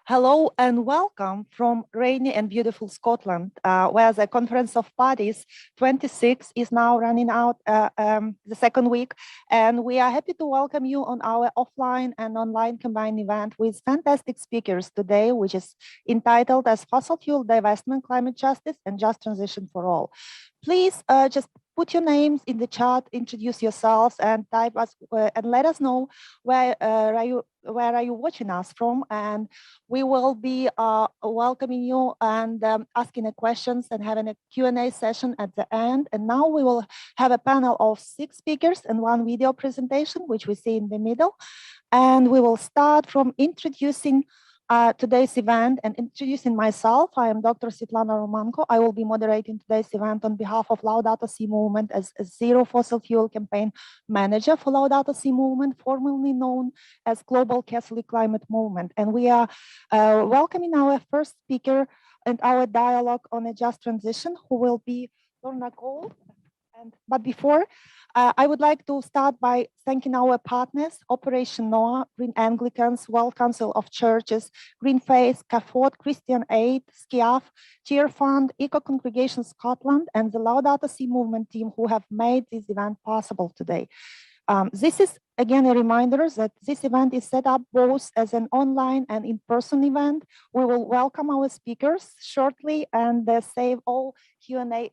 Hello and welcome from rainy and beautiful Scotland, where the Conference of Parties 26 is now running out the second week. And we are happy to welcome you on our offline and online combined event with fantastic speakers today, which is entitled as Fossil Fuel Divestment, Climate Justice and Just Transition for All. Please just put your names in the chat, introduce yourselves and type us and let us know where are you watching us from, and we will be welcoming you and asking questions and having a Q&A session at the end. And now we will have a panel of 6 speakers and 1 video presentation, which we see in the middle. And we will start from introducing today's event and introducing myself. I am Dr. Svitlana Romanko. I will be moderating today's event on behalf of Laudato Si movement as a Zero Fossil Fuel campaign manager for Laudato Si movement, formerly known as Global Catholic Climate Movement. And we are welcoming our first speaker and our dialogue on a just transition, who will be Lorna Gold. But before, I would like to start by thanking our partners, Operation Noah, Green Anglicans, World Council of Churches, Green Faith, CAFOD, Christian Aid, SCIAF, Cheer Fund, Eco Congregation Scotland, and the Laudato Si movement team who have made this event possible today. This is, again, a reminder that this event is set up both as an online and in-person event. We will welcome our speakers shortly and save all Q&A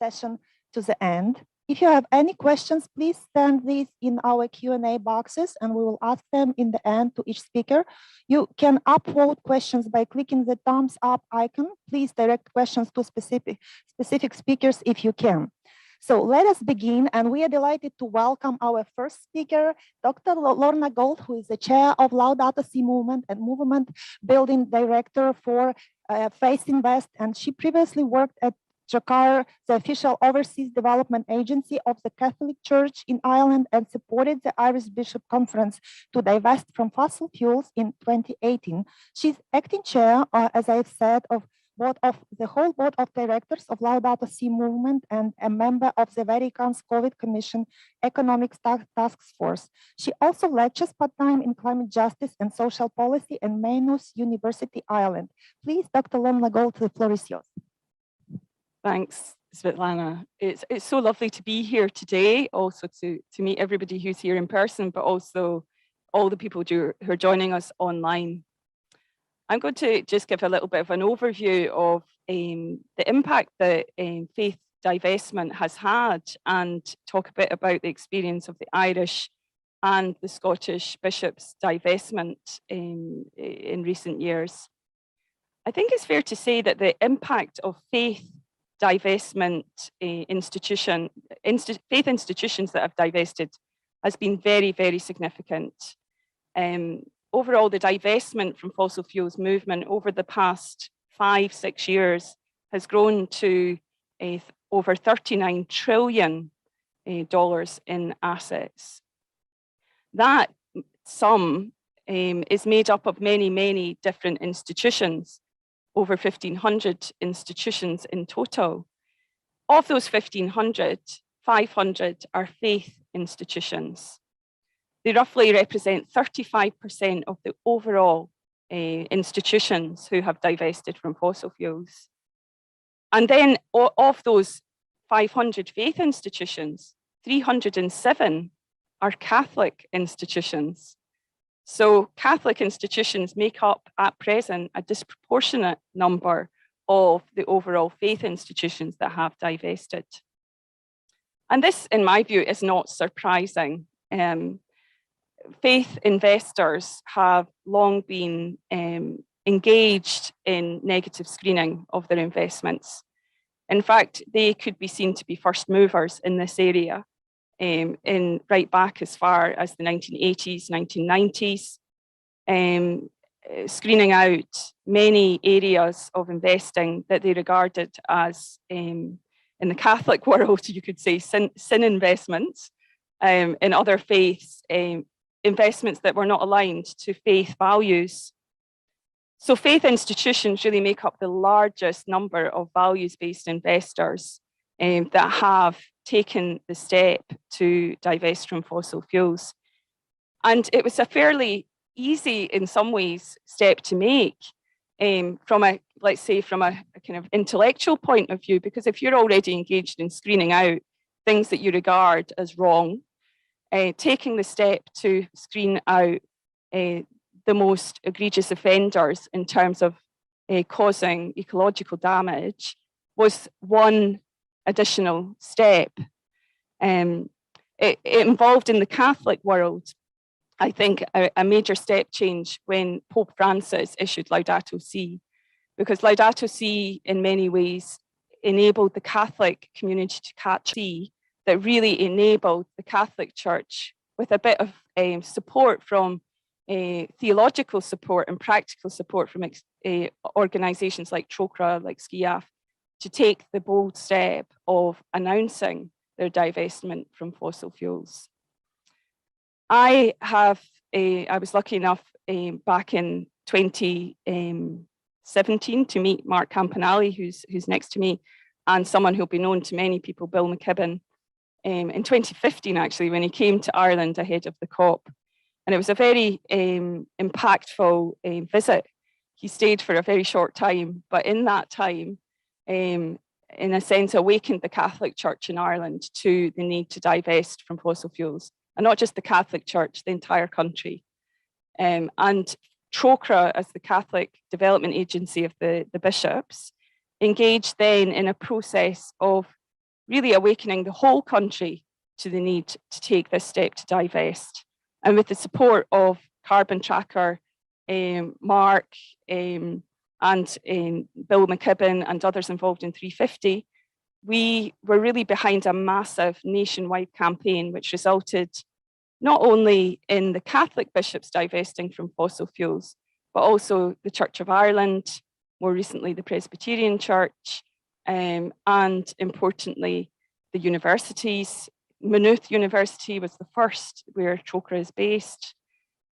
session to the end. If you have any questions, please send these in our Q&A boxes and we will ask them in the end to each speaker. You can upvote questions by clicking the thumbs up icon. Please direct questions to specific speakers if you can. So let us begin, and we are delighted to welcome our first speaker, Dr. Lorna Gold, who is the chair of Laudato Si movement and movement building director for Faith Invest, and she previously worked at Jakarta, the official overseas development agency of the Catholic Church in Ireland, and supported the Irish Bishop Conference to divest from fossil fuels in 2018. She's acting chair, as I've said, of the whole board of directors of Laudato Si movement and a member of the Vatican's COVID Commission Economic Task Force. She also lectures part-time in climate justice and social policy in Maynooth University, Ireland. Please, Dr. Lorna Gold, the floor is yours. Thanks, Svitlana. It's so lovely to be here today, also to meet everybody who's here in person, but also all the people who are joining us online. I'm going to just give a little bit of an overview of the impact that faith divestment has had, and talk a bit about the experience of the Irish and the Scottish bishops' divestment in recent years. I think it's fair to say that the impact of faith divestment faith institutions that have divested has been very, very significant. Overall, the divestment from fossil fuels movement over the past 5-6 years has grown to over $39 trillion in assets. That sum is made up of many, many different institutions, over 1,500 institutions in total. Of those 1,500, 500 are faith institutions. They roughly represent 35% of the overall institutions who have divested from fossil fuels. And then of those 500 faith institutions, 307 are Catholic institutions. So Catholic institutions make up at present a disproportionate number of the overall faith institutions that have divested. And this, in my view, is not surprising. Faith investors have long been engaged in negative screening of their investments. In fact, they could be seen to be first movers in this area. In right back as far as the 1980s, 1990s, screening out many areas of investing that they regarded as, in the Catholic world, you could say sin investments, in other faiths, investments that were not aligned to faith values. So faith institutions really make up the largest number of values-based investors that have taken the step to divest from fossil fuels. And it was a fairly easy in some ways step to make from a, let's say, from a kind of intellectual point of view, because if you're already engaged in screening out things that you regard as wrong, taking the step to screen out the most egregious offenders in terms of causing ecological damage was one additional step. It involved in the Catholic world, I think, a major step change when Pope Francis issued Laudato Si, because Laudato Si in many ways enabled the Catholic community to catch see that really enabled the Catholic Church with a bit of support from theological support and practical support from organisations like Trócaire, like Skiaf, to take the bold step of announcing their divestment from fossil fuels. I was lucky enough back in 2017 to meet Mark Campanale, who's next to me, and someone who'll be known to many people, Bill Mckibben, in 2015 actually, when he came to Ireland ahead of the COP. And it was a very impactful visit. He stayed for a very short time, but in that time, in a sense, awakened the Catholic Church in Ireland to the need to divest from fossil fuels. And not just the Catholic Church, the entire country. And Trócaire, as the Catholic development agency of the bishops, engaged then in a process of really awakening the whole country to the need to take this step to divest. And with the support of Carbon Tracker, Mark, and Bill Mckibben and others involved in 350, we were really behind a massive nationwide campaign, which resulted not only in the Catholic bishops divesting from fossil fuels, but also the Church of Ireland, more recently the Presbyterian Church, and importantly, the universities. Maynooth University was the first where Trócaire is based,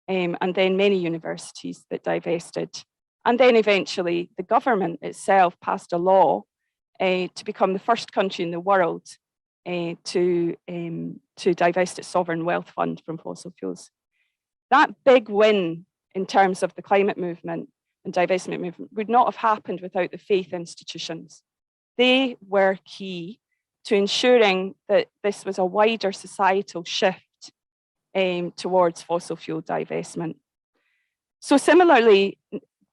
and then many universities that divested. And then eventually the government itself passed a law to become the first country in the world to divest its sovereign wealth fund from fossil fuels. That big win in terms of the climate movement and divestment movement would not have happened without the faith institutions. They were key to ensuring that this was a wider societal shift towards fossil fuel divestment. So similarly,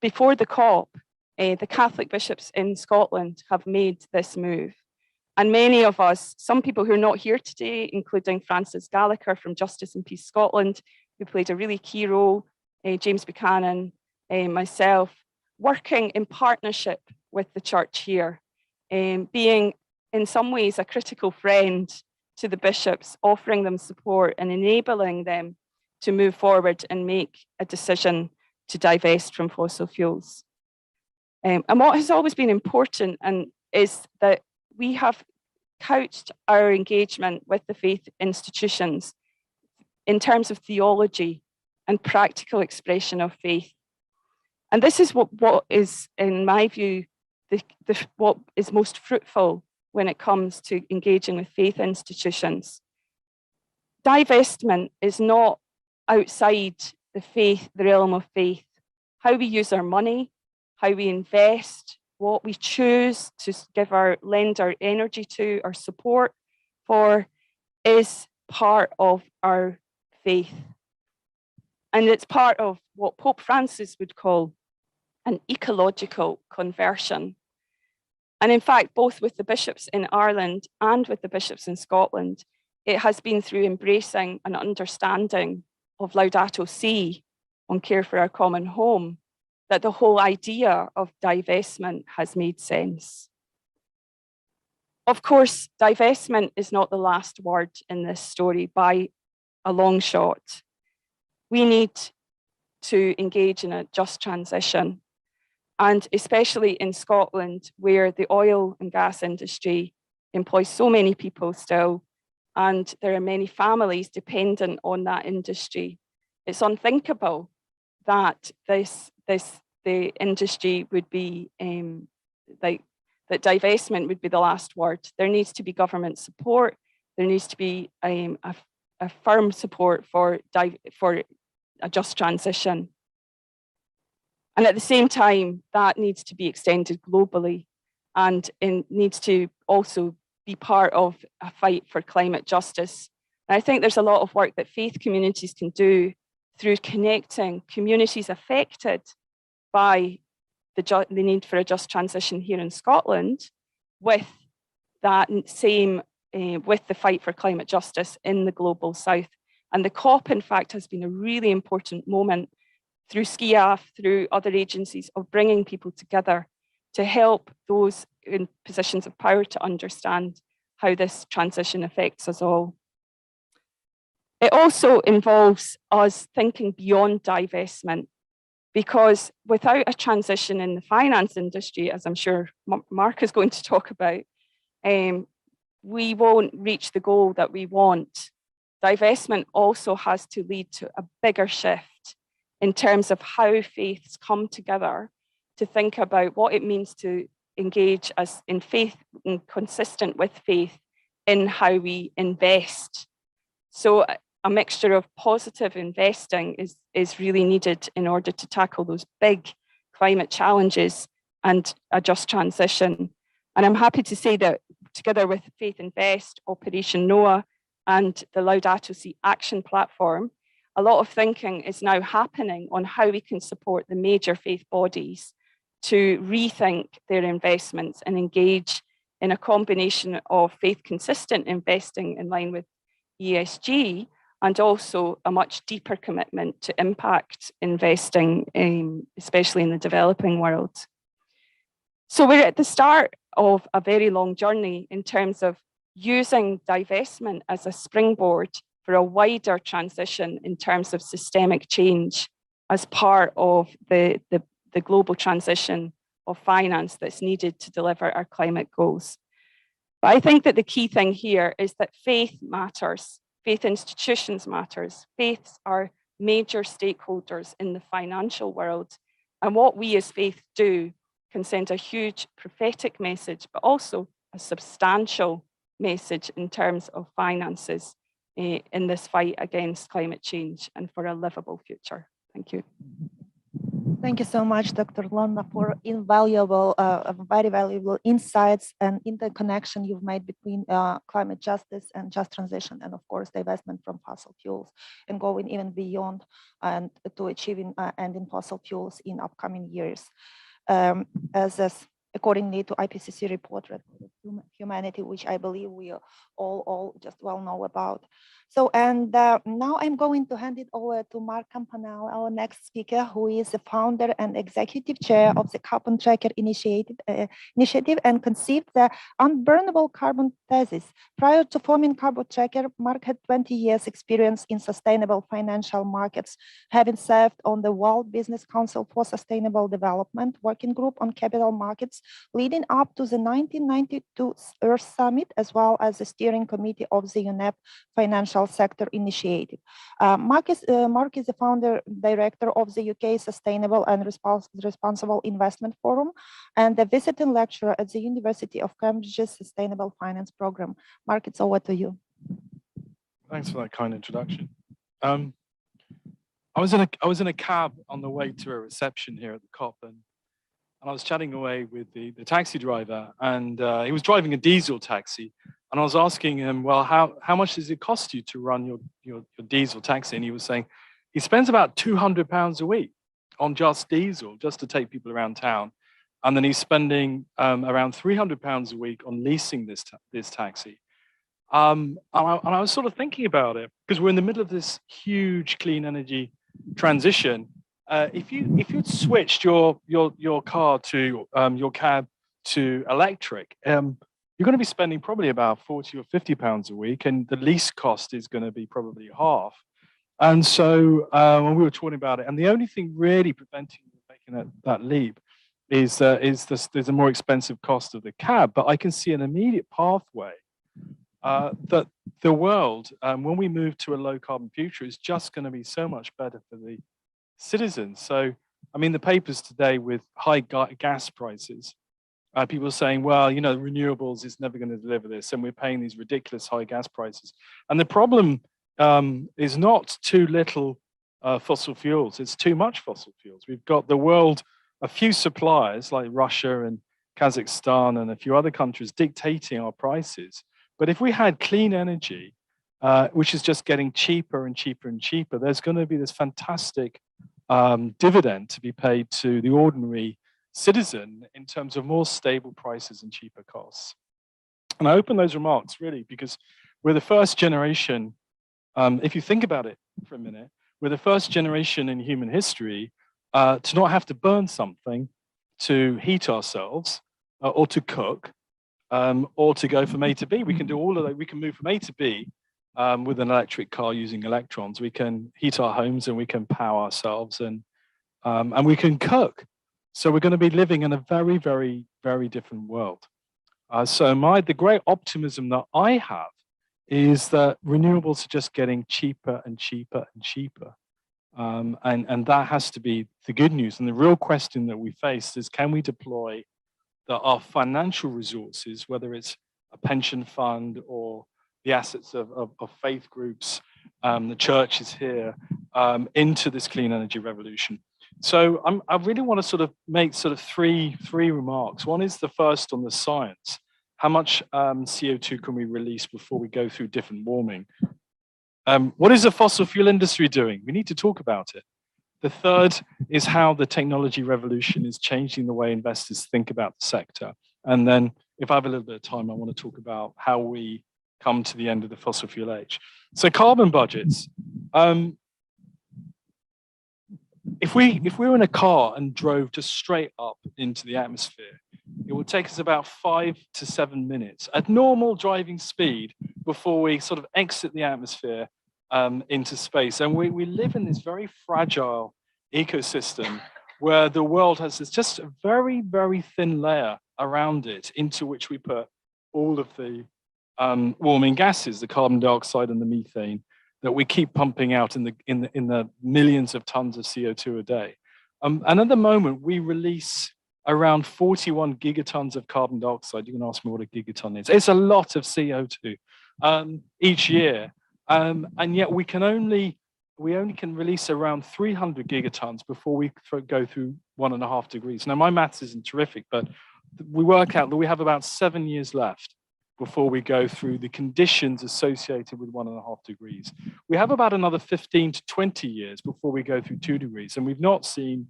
before the COP, the Catholic bishops in Scotland have made this move. And many of us, some people who are not here today, including Francis Gallagher from Justice and Peace Scotland, who played a really key role, James Buchanan, myself, working in partnership with the church here, being in some ways a critical friend to the bishops, offering them support and enabling them to move forward and make a decision to divest from fossil fuels. And what has always been important is that we have couched our engagement with the faith institutions in terms of theology and practical expression of faith. And this is what is, in my view, what is most fruitful when it comes to engaging with faith institutions. Divestment is not outside the realm of faith. How we use our money, how we invest, what we choose to lend our energy to, our support for, is part of our faith. And it's part of what Pope Francis would call an ecological conversion. And in fact, both with the bishops in Ireland and with the bishops in Scotland, it has been through embracing an understanding of Laudato Si on care for our common home that the whole idea of divestment has made sense. Of course, divestment is not the last word in this story by a long shot. We need to engage in a just transition. And especially in Scotland, where the oil and gas industry employs so many people still, and there are many families dependent on that industry, it's unthinkable that the industry would be that divestment would be the last word. There needs to be government support. There needs to be a firm support for a just transition. And at the same time, that needs to be extended globally and needs to also be part of a fight for climate justice. And I think there's a lot of work that faith communities can do through connecting communities affected by the need for a just transition here in Scotland with that same, with the fight for climate justice in the global south. And the COP, in fact, has been a really important moment through SCIAF, through other agencies, of bringing people together to help those in positions of power to understand how this transition affects us all. It also involves us thinking beyond divestment, because without a transition in the finance industry, as I'm sure Mark is going to talk about, we won't reach the goal that we want. Divestment also has to lead to a bigger shift in terms of how faiths come together to think about what it means to engage as in faith and consistent with faith in how we invest. So a mixture of positive investing is really needed in order to tackle those big climate challenges and a just transition. And I'm happy to say that together with Faith Invest, Operation NOAA, and the Laudato Si Action Platform, a lot of thinking is now happening on how we can support the major faith bodies to rethink their investments and engage in a combination of faith-consistent investing in line with ESG, and also a much deeper commitment to impact investing, especially in the developing world. So we're at the start of a very long journey in terms of using divestment as a springboard for a wider transition in terms of systemic change as part of the global transition of finance that's needed to deliver our climate goals. But I think that the key thing here is that faith matters. Faith institutions matters. Faiths are major stakeholders in the financial world. And what we as faith do can send a huge prophetic message, but also a substantial message in terms of finances in this fight against climate change and for a livable future. Thank you. Thank you so much, Dr. Lorna, for invaluable, very valuable insights and interconnection you've made between climate justice and just transition, and of course, divestment from fossil fuels, and going even beyond and to achieving ending fossil fuels in upcoming years. Accordingly to IPCC report, Humanity, which I believe we all just well know about. So, and now I'm going to hand it over to Mark Campanale, our next speaker, who is the founder and executive chair of the Carbon Tracker initiative and conceived the unburnable carbon thesis. Prior to forming Carbon Tracker, Mark had 20 years experience in sustainable financial markets, having served on the World Business Council for Sustainable Development Working Group on Capital Markets, leading up to the 1992 Earth Summit, as well as the steering committee of the UNEP Financial Sector Initiative. Mark is the founder director of the UK Sustainable and Responsible Investment Forum and a visiting lecturer at the University of Cambridge's Sustainable Finance Program. Mark, it's over to you. Thanks for that kind introduction. I was in a cab on the way to a reception here at the COP, and I was chatting away with the taxi driver, and he was driving a diesel taxi. And I was asking him, well, how much does it cost you to run your diesel taxi? And he was saying he spends about £200 a week on just diesel, just to take people around town. And then he's spending around £300 a week on leasing this taxi. And I was sort of thinking about it, because we're in the middle of this huge clean energy transition. If you'd switched your car to your cab to electric, you're going to be spending probably about £40 or £50 a week, and the lease cost is going to be probably half. And so when we were talking about it, and the only thing really preventing you from making that leap is there's a more expensive cost of the cab. But I can see an immediate pathway that the world, when we move to a low carbon future, is just going to be so much better for the citizens. So, I mean, the papers today with high gas prices, people are saying, well, you know, renewables is never going to deliver this, and we're paying these ridiculous high gas prices. And the problem is not too little fossil fuels. It's too much fossil fuels. We've got the world, a few suppliers like Russia and Kazakhstan and a few other countries dictating our prices. But if we had clean energy, which is just getting cheaper and cheaper and cheaper, there's going to be this fantastic dividend to be paid to the ordinary citizen in terms of more stable prices and cheaper costs. And I open those remarks really because we're the first generation, if you think about it for a minute, we're the first generation in human history to not have to burn something to heat ourselves or to cook or to go from A to B. We can do all of that. We can move from A to B with an electric car using electrons. We can heat our homes and we can power ourselves and we can cook. So we're going to be living in a very, very, very different world. So the great optimism that I have is that renewables are just getting cheaper and cheaper and cheaper. And that has to be the good news. And the real question that we face is, can we deploy our financial resources, whether it's a pension fund or the assets of faith groups, the churches here, into this clean energy revolution? So I really want to sort of make sort of three remarks. One is the first on the science. How much CO2 can we release before we go through different warming? What is the fossil fuel industry doing? We need to talk about it. The third is how the technology revolution is changing the way investors think about the sector. And then if I have a little bit of time, I want to talk about how we come to the end of the fossil fuel age. So carbon budgets. If we were in a car and drove just straight up into the atmosphere, it would take us about 5 to 7 minutes at normal driving speed before we sort of exit the atmosphere into space. And we live in this very fragile ecosystem where the world has this just a very, very thin layer around it into which we put all of the warming gases, the carbon dioxide and the methane, that we keep pumping out in the millions of tons of CO2 a day. And at the moment, we release around 41 gigatons of carbon dioxide. You can ask me what a gigaton is. It's a lot of CO2 each year. And yet we only can release around 300 gigatons before we go through 1.5 degrees. Now, my maths isn't terrific, but we work out that we have about 7 years left before we go through the conditions associated with 1.5 degrees. We have about another 15 to 20 years before we go through 2 degrees. And we've not seen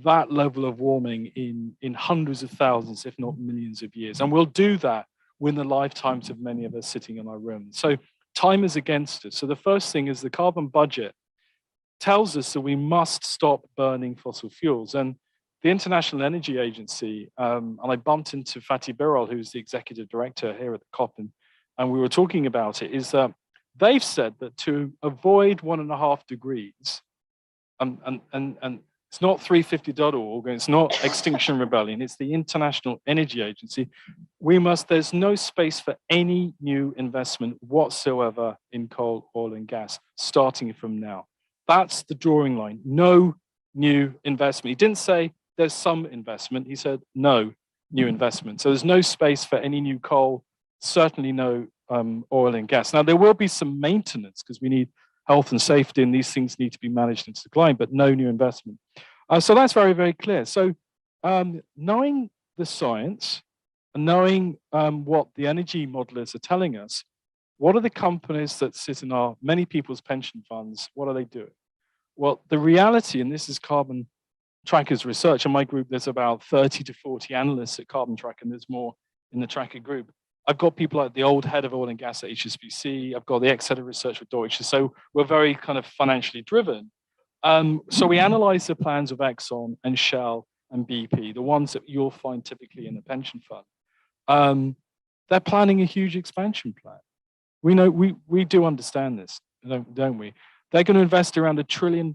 that level of warming in hundreds of thousands, if not millions of years. And we'll do that within the lifetimes of many of us sitting in our rooms. So time is against us. So the first thing is the carbon budget tells us that we must stop burning fossil fuels. And the International Energy Agency, and I bumped into Fatih Birol, who's the executive director here at the COP, and we were talking about it, is that they've said that to avoid 1.5 degrees, and it's not 350.org, and it's not Extinction Rebellion, it's the International Energy Agency, there's no space for any new investment whatsoever in coal, oil, and gas, starting from now. That's the drawing line. No new investment. He didn't say there's some investment. He said no new investment. So there's no space for any new coal, certainly no oil and gas. Now, there will be some maintenance because we need health and safety and these things need to be managed and declined, but no new investment. So that's very, very clear. So knowing the science and knowing what the energy modelers are telling us, what are the companies that sit in many people's pension funds, what are they doing? Well, the reality, and this is Carbon Tracker's research, in my group, there's about 30 to 40 analysts at Carbon Tracker, and there's more in the Tracker group. I've got people like the old head of oil and gas at HSBC. I've got the ex-head of research with Deutsche. So we're very kind of financially driven. So we analyze the plans of Exxon and Shell and BP, the ones that you'll find typically in a pension fund. They're planning a huge expansion plan. We know, we do understand this, don't we? They're going to invest around $1 trillion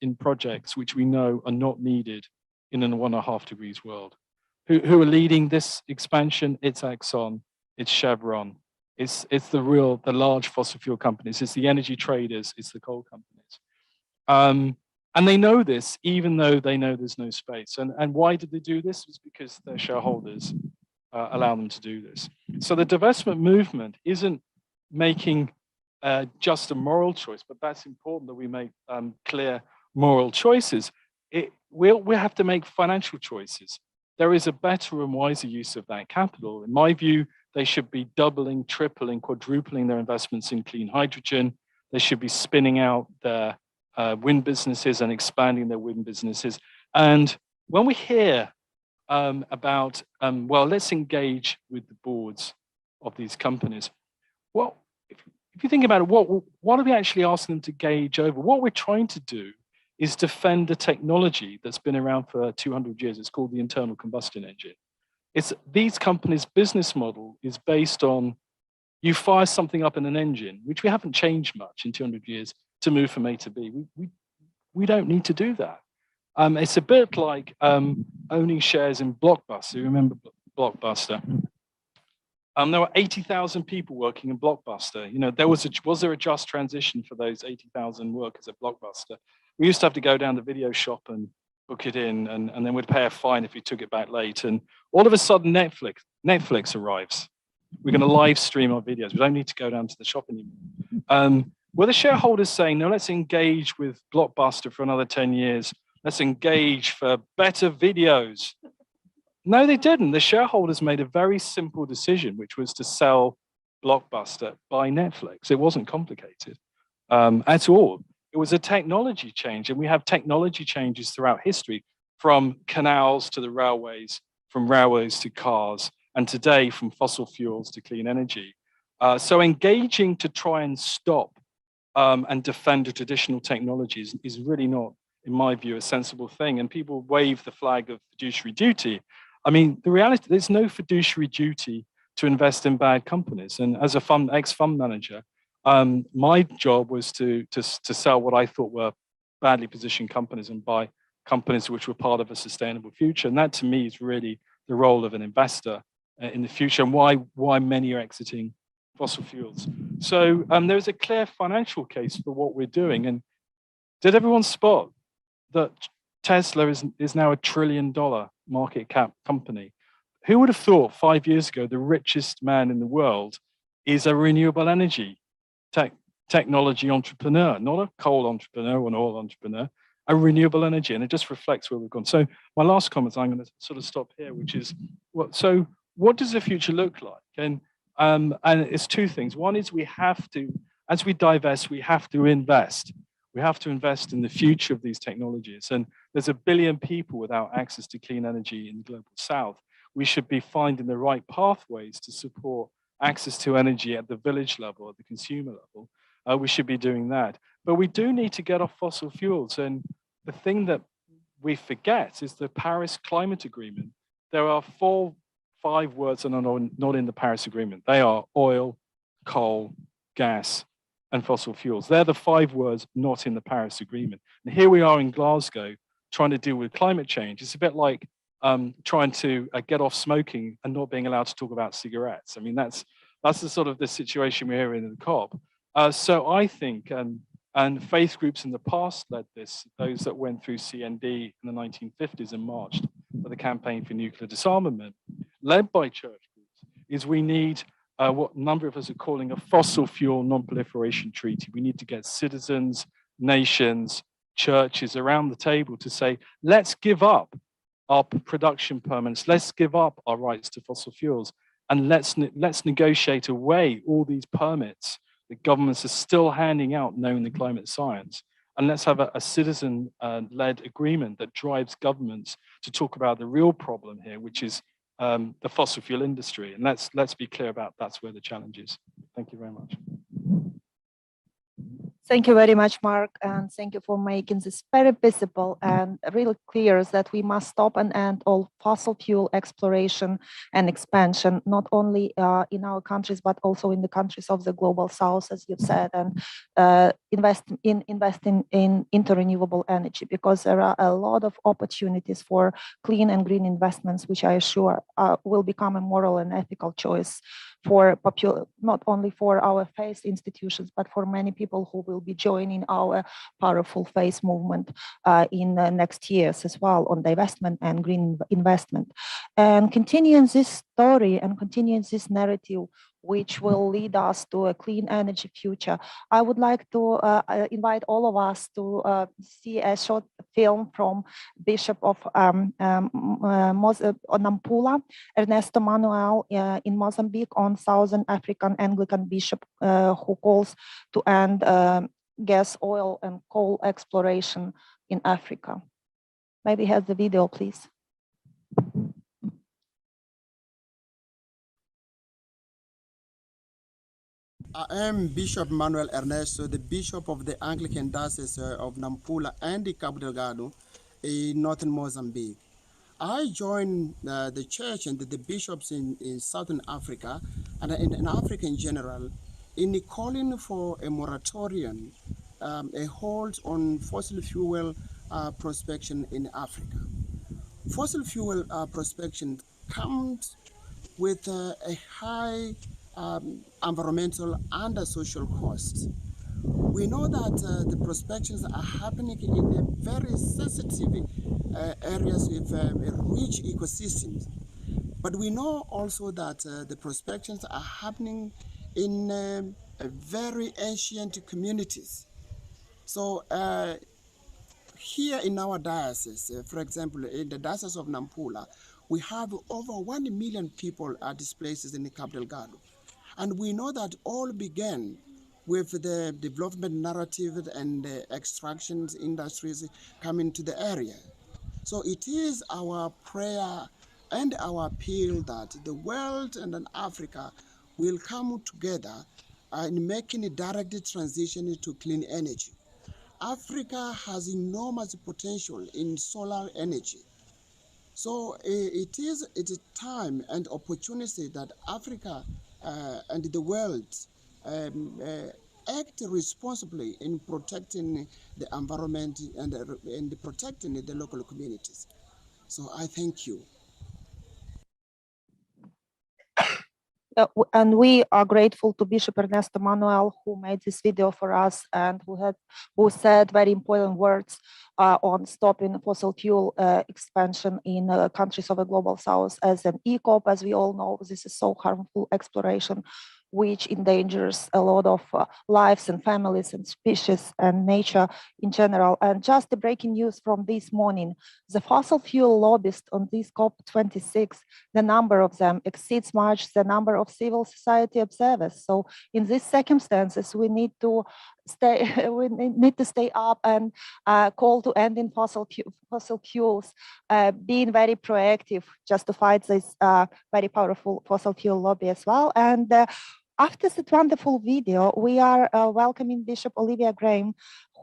in projects which we know are not needed in a 1.5 degrees world. Who are leading this expansion? It's Exxon, it's Chevron, it's the large fossil fuel companies, it's the energy traders, it's the coal companies. And they know this, even though they know there's no space. And why did they do this? It's because their shareholders allow them to do this. So the divestment movement isn't making just a moral choice, but that's important that we make clear moral choices. We'll have to make financial choices. There is a better and wiser use of that capital. In my view, they should be doubling, tripling, quadrupling their investments in clean hydrogen. They should be spinning out their wind businesses and expanding their wind businesses. And when we hear about, well, let's engage with the boards of these companies. Well, if you think about it, what are we actually asking them to gauge over? What we're trying to do is defend a technology that's been around for 200 years. It's called the internal combustion engine. These companies' business model is based on you fire something up in an engine, which we haven't changed much in 200 years, to move from A to B. We don't need to do that. It's a bit like owning shares in Blockbuster. You remember Blockbuster? There were 80,000 people working in Blockbuster. You know, was there a just transition for those 80,000 workers at Blockbuster? We used to have to go down the video shop and book it in, and then we'd pay a fine if we took it back late. And all of a sudden, Netflix arrives. We're going to live stream our videos. We don't need to go down to the shop anymore. Were the shareholders saying, no, let's engage with Blockbuster for another 10 years. Let's engage for better videos. No, they didn't. The shareholders made a very simple decision, which was to sell Blockbuster by Netflix. It wasn't complicated at all. It was a technology change, and we have technology changes throughout history, from canals to the railways, from railways to cars, and today from fossil fuels to clean energy. So engaging to try and stop and defend the traditional technologies is really not, in my view, a sensible thing. And people wave the flag of fiduciary duty. I mean, the reality, there's no fiduciary duty to invest in bad companies. And as a ex-fund manager, my job was to sell what I thought were badly positioned companies and buy companies which were part of a sustainable future. And that, to me, is really the role of an investor in the future, and why many are exiting fossil fuels. So there's a clear financial case for what we're doing. And did everyone spot that Tesla is now $1 trillion market cap company? Who would have thought 5 years ago the richest man in the world is a renewable energy technology entrepreneur, not a coal entrepreneur or an oil entrepreneur, a renewable energy? And it just reflects where we've gone. So my last comment, I'm going to sort of stop here, which is, what does the future look like? And it's two things. One is we have to, as we divest, we have to invest. We have to invest in the future of these technologies. And there's 1 billion people without access to clean energy in the global south. We should be finding the right pathways to support access to energy at the village level, at the consumer level. We should be doing that. But we do need to get off fossil fuels. And the thing that we forget is the Paris Climate Agreement. There are 5 words that are not in the Paris Agreement. They are oil, coal, gas, and fossil fuels. They're the 5 words not in the Paris Agreement. And here we are in Glasgow trying to deal with climate change. It's a bit like trying to get off smoking and not being allowed to talk about cigarettes. I mean, that's the sort of the situation we're in the COP. So I think, and faith groups in the past led this, those that went through CND in the 1950s and marched for the campaign for nuclear disarmament, led by church groups, is we need what a number of us are calling a fossil fuel non-proliferation treaty. We need to get citizens, nations, churches around the table to say, let's give up our production permits, let's give up our rights to fossil fuels, and let's negotiate away all these permits that governments are still handing out knowing the climate science. And let's have a citizen-led agreement that drives governments to talk about the real problem here, which is the fossil fuel industry. And let's be clear about that's where the challenge is. Thank you very much. Thank you very much, Mark, and thank you for making this very visible and really clear that we must stop and end all fossil fuel exploration and expansion, not only in our countries, but also in the countries of the global south, as you've said, and investing into renewable energy, because there are a lot of opportunities for clean and green investments, which I assure will become a moral and ethical choice for not only for our faith institutions, but for many people who will be joining our powerful faith movement in the next years as well on divestment and green investment. And continuing this story and continuing this narrative which will lead us to a clean energy future. I would like to invite all of us to see a short film from Bishop of Nampula, Ernesto Manuel, in Mozambique, on Southern African Anglican bishop who calls to end gas, oil, and coal exploration in Africa. Maybe have the video, please. I am Bishop Manuel Ernesto, the Bishop of the Anglican Diocese of Nampula and the Cabo Delgado in northern Mozambique. I joined the church and the bishops in Southern Africa and in Africa in general in calling for a moratorium, a hold on fossil fuel prospection in Africa. Fossil fuel prospection comes with a high environmental and social costs. We know that the prospections are happening in a very sensitive areas with rich ecosystems. But we know also that the prospections are happening in very ancient communities. So here in our diocese, for example, in the Diocese of Nampula, we have over 1 million people are displaced in the Cabo Delgado. And we know that all began with the development narrative and the extraction industries coming to the area. So it is our prayer and our appeal that the world and Africa will come together in making a direct transition to clean energy. Africa has enormous potential in solar energy. So it is a time and opportunity that Africa and the world act responsibly in protecting the environment and protecting the local communities. So I thank you. And we are grateful to Bishop Ernesto Manuel, who made this video for us and who said very important words on stopping fossil fuel expansion in countries of the global south. As an ECOP, as we all know, this is so harmful exploration, which endangers a lot of lives and families and species and nature in general. And just the breaking news from this morning, the fossil fuel lobbyists on this Cop26, the number of them exceeds much the number of civil society observers. So in these circumstances, we need to stay up and call to ending fossil fuels, being very proactive just to fight this very powerful fossil fuel lobby as well. And after that wonderful video, we are welcoming Bishop Olivia Graham,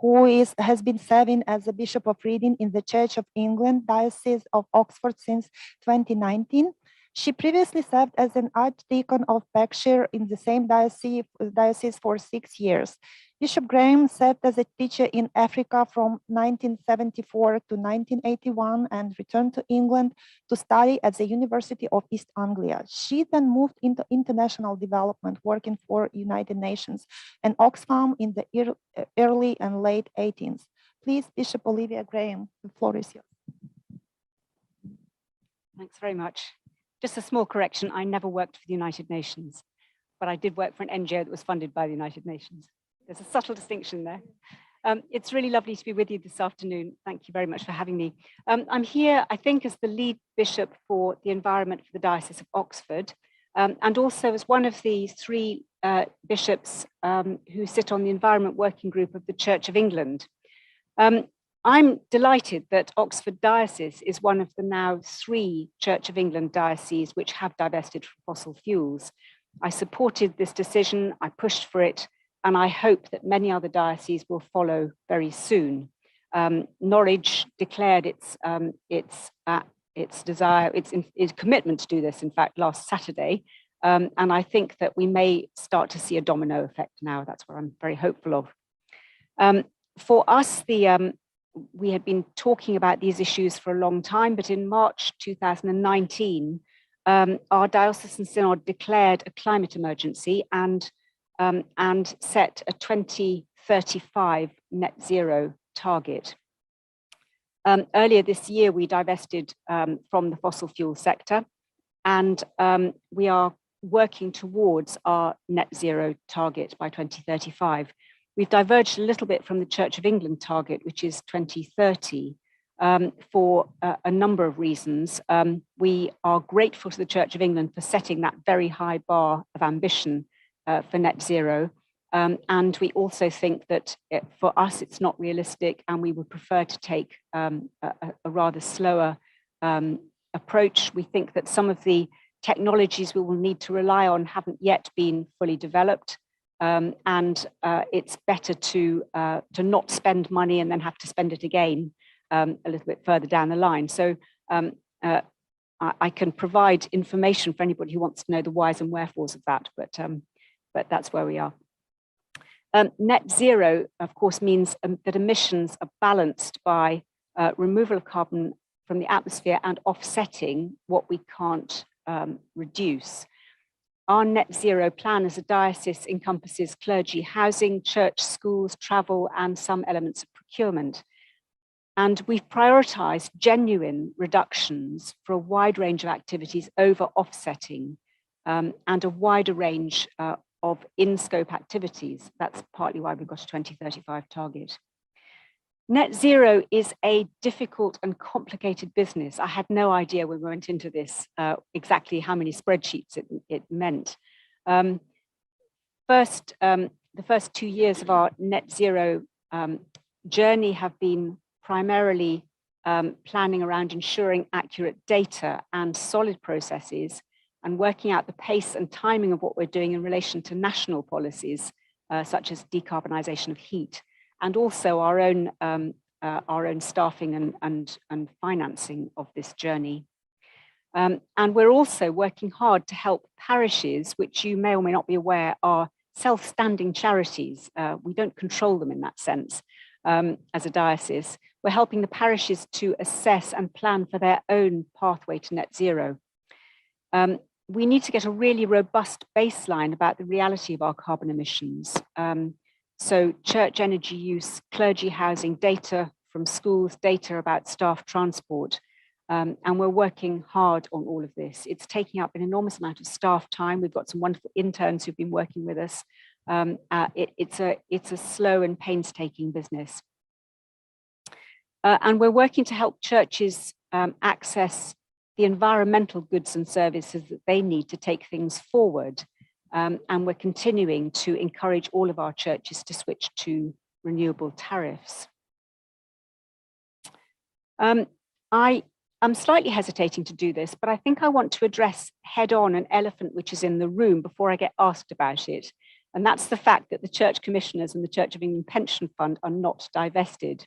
who has been serving as the Bishop of Reading in the Church of England, Diocese of Oxford since 2019. She previously served as an Archdeacon of Berkshire in the same diocese for 6 years. Bishop Graham served as a teacher in Africa from 1974 to 1981 and returned to England to study at the University of East Anglia. She then moved into international development, working for United Nations and Oxfam in the early and late 18th. Please, Bishop Olivia Graham, the floor is yours. Thanks very much. Just a small correction, I never worked for the United Nations, but I did work for an NGO that was funded by the United Nations. There's a subtle distinction there. It's really lovely to be with you this afternoon. Thank you very much for having me. I'm here, I think, as the lead bishop for the environment for the Diocese of Oxford, and also as one of the 3 bishops who sit on the Environment Working Group of the Church of England. I'm delighted that Oxford Diocese is one of the now 3 Church of England dioceses which have divested from fossil fuels. I supported this decision, I pushed for it, and I hope that many other dioceses will follow very soon. Norwich declared its commitment to do this, in fact, last Saturday, and I think that we may start to see a domino effect now. That's what I'm very hopeful of. For us, we had been talking about these issues for a long time, but in March 2019, our diocesan synod declared a climate emergency and set a 2035 net zero target. Earlier this year, we divested from the fossil fuel sector, and we are working towards our net zero target by 2035. We've diverged a little bit from the Church of England target, which is 2030, for a number of reasons. We are grateful to the Church of England for setting that very high bar of ambition for net zero. And we also think that for us, it's not realistic, and we would prefer to take a rather slower approach. We think that some of the technologies we will need to rely on haven't yet been fully developed. And it's better to not spend money and then have to spend it again a little bit further down the line. So I can provide information for anybody who wants to know the whys and wherefores of that, but that's where we are. Net zero, of course, means that emissions are balanced by removal of carbon from the atmosphere and offsetting what we can't reduce. Our net zero plan as a diocese encompasses clergy housing, church, schools, travel, and some elements of procurement. And we've prioritized genuine reductions for a wide range of activities over offsetting, and a wider range of in-scope activities. That's partly why we've got a 2035 target. Net zero is a difficult and complicated business. I had no idea when we went into this exactly how many spreadsheets it meant. The first 2 years of our net zero journey have been primarily planning around ensuring accurate data and solid processes, and working out the pace and timing of what we're doing in relation to national policies, such as decarbonisation of heat, and also our own staffing and financing of this journey. And we're also working hard to help parishes, which you may or may not be aware are self-standing charities. We don't control them in that sense as a diocese. We're helping the parishes to assess and plan for their own pathway to net zero. We need to get a really robust baseline about the reality of our carbon emissions. So church energy use, clergy housing, data from schools, data about staff transport. And we're working hard on all of this. It's taking up an enormous amount of staff time. We've got some wonderful interns who've been working with us. It's a slow and painstaking business. And we're working to help churches access the environmental goods and services that they need to take things forward. And we're continuing to encourage all of our churches to switch to renewable tariffs. I'm slightly hesitating to do this, but I think I want to address head on an elephant which is in the room before I get asked about it. And that's the fact that the Church Commissioners and the Church of England Pension Fund are not divested.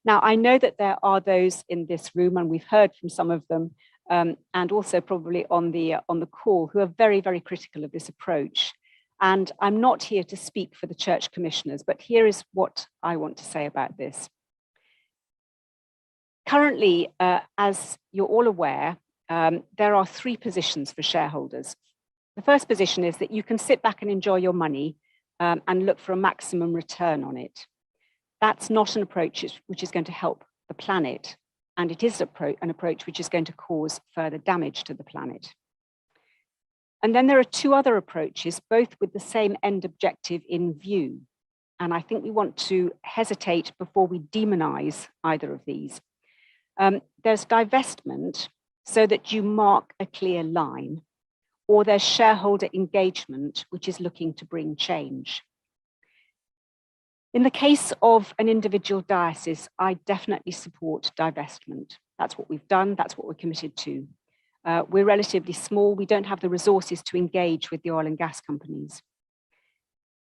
Now, I know that there are those in this room, and we've heard from some of them, and also probably on the call, who are very, very critical of this approach. And I'm not here to speak for the Church Commissioners, but here is what I want to say about this. Currently, as you're all aware, there are 3 positions for shareholders. The first position is that you can sit back and enjoy your money and look for a maximum return on it. That's not an approach which is going to help the planet, and it is an approach which is going to cause further damage to the planet. And then there are 2 other approaches, both with the same end objective in view. And I think we want to hesitate before we demonize either of these. There's divestment, so that you mark a clear line, or there's shareholder engagement, which is looking to bring change. In the case of an individual diocese, I definitely support divestment. That's what we've done, that's what we're committed to. We're relatively small, we don't have the resources to engage with the oil and gas companies.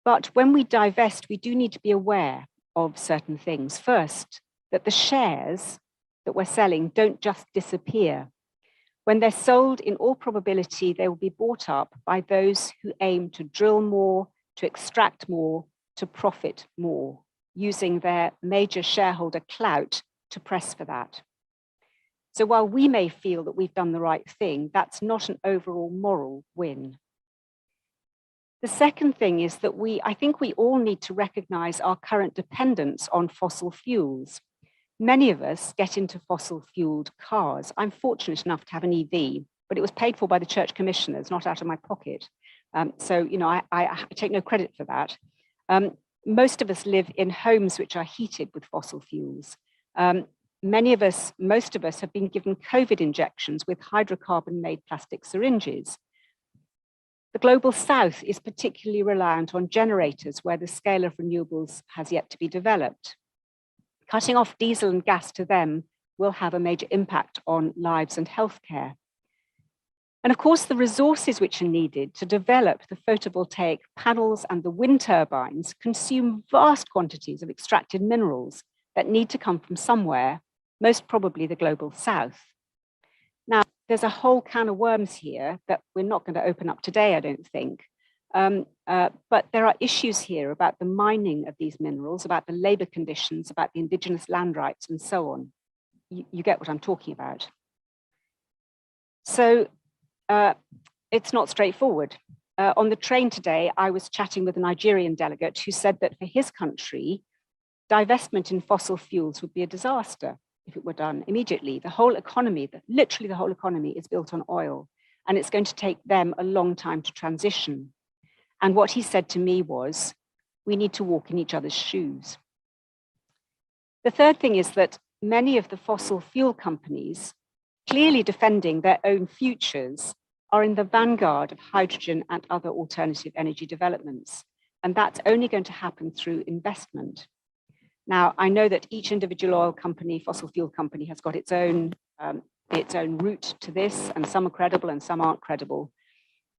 But when we divest, we do need to be aware of certain things. First, that the shares that we're selling don't just disappear. When they're sold, in all probability, they will be bought up by those who aim to drill more, to extract more, to profit more, using their major shareholder clout to press for that. So while we may feel that we've done the right thing, that's not an overall moral win. The second thing is that I think we all need to recognize our current dependence on fossil fuels. Many of us get into fossil fueled cars. I'm fortunate enough to have an EV, but it was paid for by the church commissioners, not out of my pocket. So, you know, I take no credit for that. Most of us live in homes which are heated with fossil fuels. Most of us have been given COVID injections with hydrocarbon-made plastic syringes. The global south is particularly reliant on generators where the scale of renewables has yet to be developed. Cutting off diesel and gas to them will have a major impact on lives and healthcare. And of course, the resources which are needed to develop the photovoltaic panels and the wind turbines consume vast quantities of extracted minerals that need to come from somewhere, most probably the global south. Now, there's a whole can of worms here that we're not going to open up today, I don't think. But there are issues here about the mining of these minerals, about the labor conditions, about the indigenous land rights, and so on. You get what I'm talking about. So it's not straightforward. On the train today, I was chatting with a Nigerian delegate who said that for his country, divestment in fossil fuels would be a disaster if it were done immediately. The whole economy, literally the whole economy is built on oil, and it's going to take them a long time to transition. And what he said to me was, we need to walk in each other's shoes. The third thing is that many of the fossil fuel companies, clearly defending their own futures, are in the vanguard of hydrogen and other alternative energy developments. And that's only going to happen through investment. Now, I know that each individual oil company, fossil fuel company, has got its own route to this, and some are credible and some aren't credible.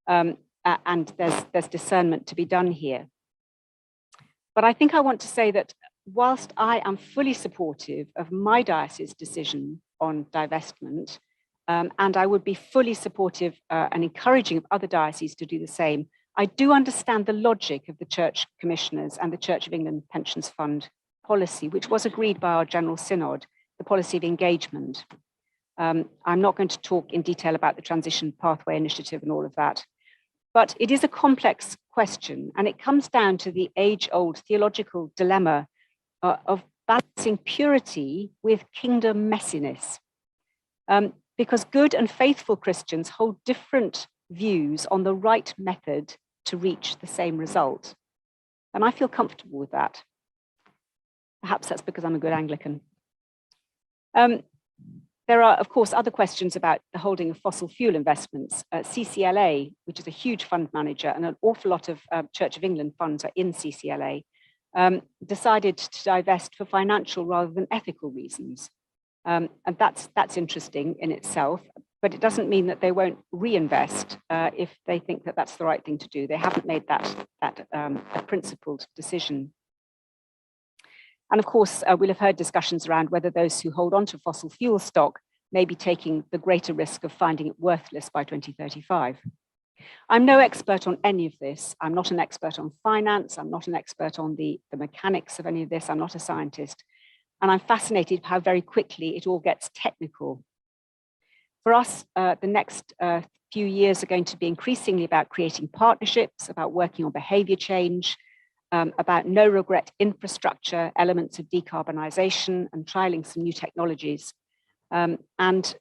And there's discernment to be done here. But I think I want to say that whilst I am fully supportive of my diocese's decision on divestment, and I would be fully supportive and encouraging of other dioceses to do the same, I do understand the logic of the Church Commissioners and the Church of England Pensions Fund policy, which was agreed by our General Synod, the policy of engagement. I'm not going to talk in detail about the Transition Pathway Initiative and all of that, but it is a complex question, and it comes down to the age-old theological dilemma of balancing purity with kingdom messiness. Because good and faithful Christians hold different views on the right method to reach the same result. And I feel comfortable with that. Perhaps that's because I'm a good Anglican. There are, of course, other questions about the holding of fossil fuel investments. CCLA, which is a huge fund manager, and an awful lot of Church of England funds are in CCLA, decided to divest for financial rather than ethical reasons. And that's interesting in itself, but it doesn't mean that they won't reinvest if they think that that's the right thing to do. They haven't made that a principled decision. And of course, we'll have heard discussions around whether those who hold on to fossil fuel stock may be taking the greater risk of finding it worthless by 2035. I'm no expert on any of this. I'm not an expert on finance. I'm not an expert on the mechanics of any of this. I'm not a scientist. And I'm fascinated how very quickly it all gets technical. For us, the next few years are going to be increasingly about creating partnerships, about working on behavior change, about no regret infrastructure, elements of decarbonisation, and trialing some new technologies, and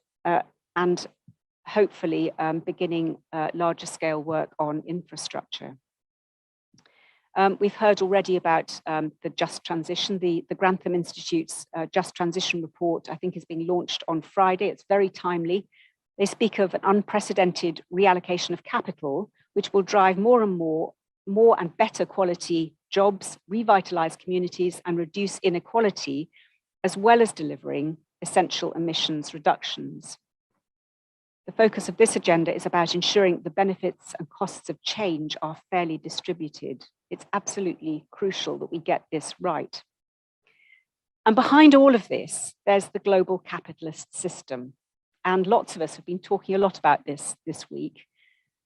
hopefully beginning larger scale work on infrastructure. We've heard already about the Just Transition. The Grantham Institute's Just Transition report, I think, is being launched on Friday. It's very timely. They speak of an unprecedented reallocation of capital, which will drive more and better quality jobs, revitalize communities, and reduce inequality, as well as delivering essential emissions reductions. The focus of this agenda is about ensuring the benefits and costs of change are fairly distributed. It's absolutely crucial that we get this right. And behind all of this, there's the global capitalist system. And lots of us have been talking a lot about this week.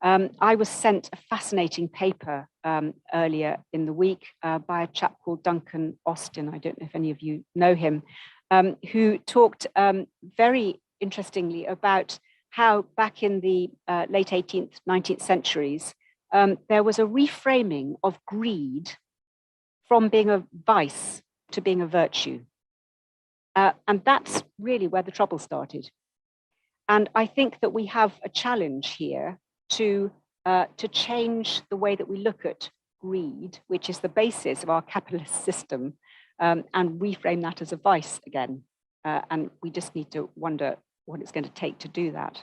I was sent a fascinating paper earlier in the week by a chap called Duncan Austin. I don't know if any of you know him, who talked very interestingly about how back in the late 18th, 19th centuries, there was a reframing of greed from being a vice to being a virtue. And that's really where the trouble started. And I think that we have a challenge here to change the way that we look at greed, which is the basis of our capitalist system, and reframe that as a vice again. And we just need to wonder what it's going to take to do that.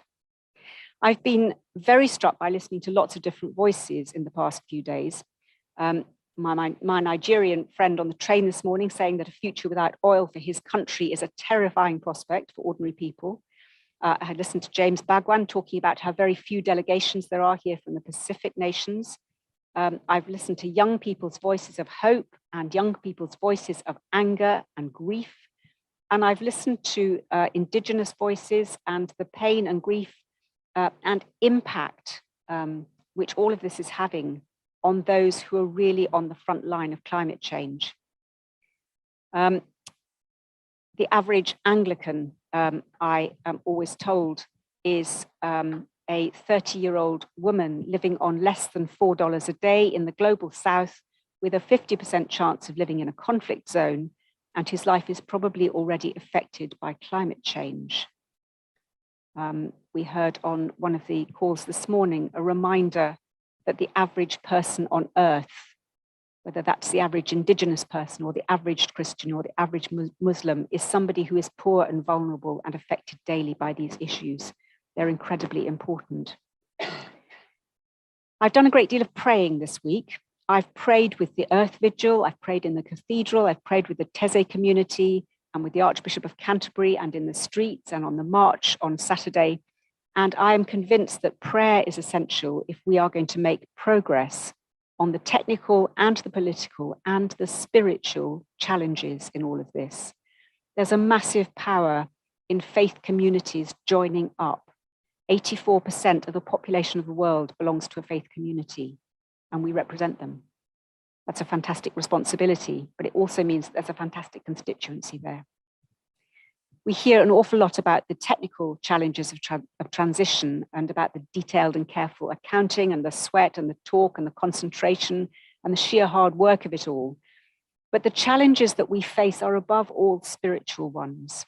I've been very struck by listening to lots of different voices in the past few days. My Nigerian friend on the train this morning saying that a future without oil for his country is a terrifying prospect for ordinary people. I had listened to James Bagwan talking about how very few delegations there are here from the Pacific nations. I've listened to young people's voices of hope and young people's voices of anger and grief. And I've listened to indigenous voices and the pain and grief and impact which all of this is having on those who are really on the front line of climate change. The average Anglican, I am always told, is a 30-year-old woman living on less than $4 a day in the global south with a 50% chance of living in a conflict zone, and whose life is probably already affected by climate change. We heard on one of the calls this morning a reminder that the average person on earth, whether that's the average indigenous person or the average Christian or the average Muslim, is somebody who is poor and vulnerable and affected daily by these issues. They're incredibly important. I've done a great deal of praying this week. I've prayed with the Earth Vigil, I've prayed in the cathedral, I've prayed with the Teze community and with the Archbishop of Canterbury and in the streets and on the march on Saturday. And I am convinced that prayer is essential if we are going to make progress on the technical and the political and the spiritual challenges in all of this. There's a massive power in faith communities joining up. 84% of the population of the world belongs to a faith community, and we represent them. That's a fantastic responsibility, but it also means that there's a fantastic constituency there. We hear an awful lot about the technical challenges of transition and about the detailed and careful accounting and the sweat and the talk and the concentration and the sheer hard work of it all. But the challenges that we face are above all spiritual ones.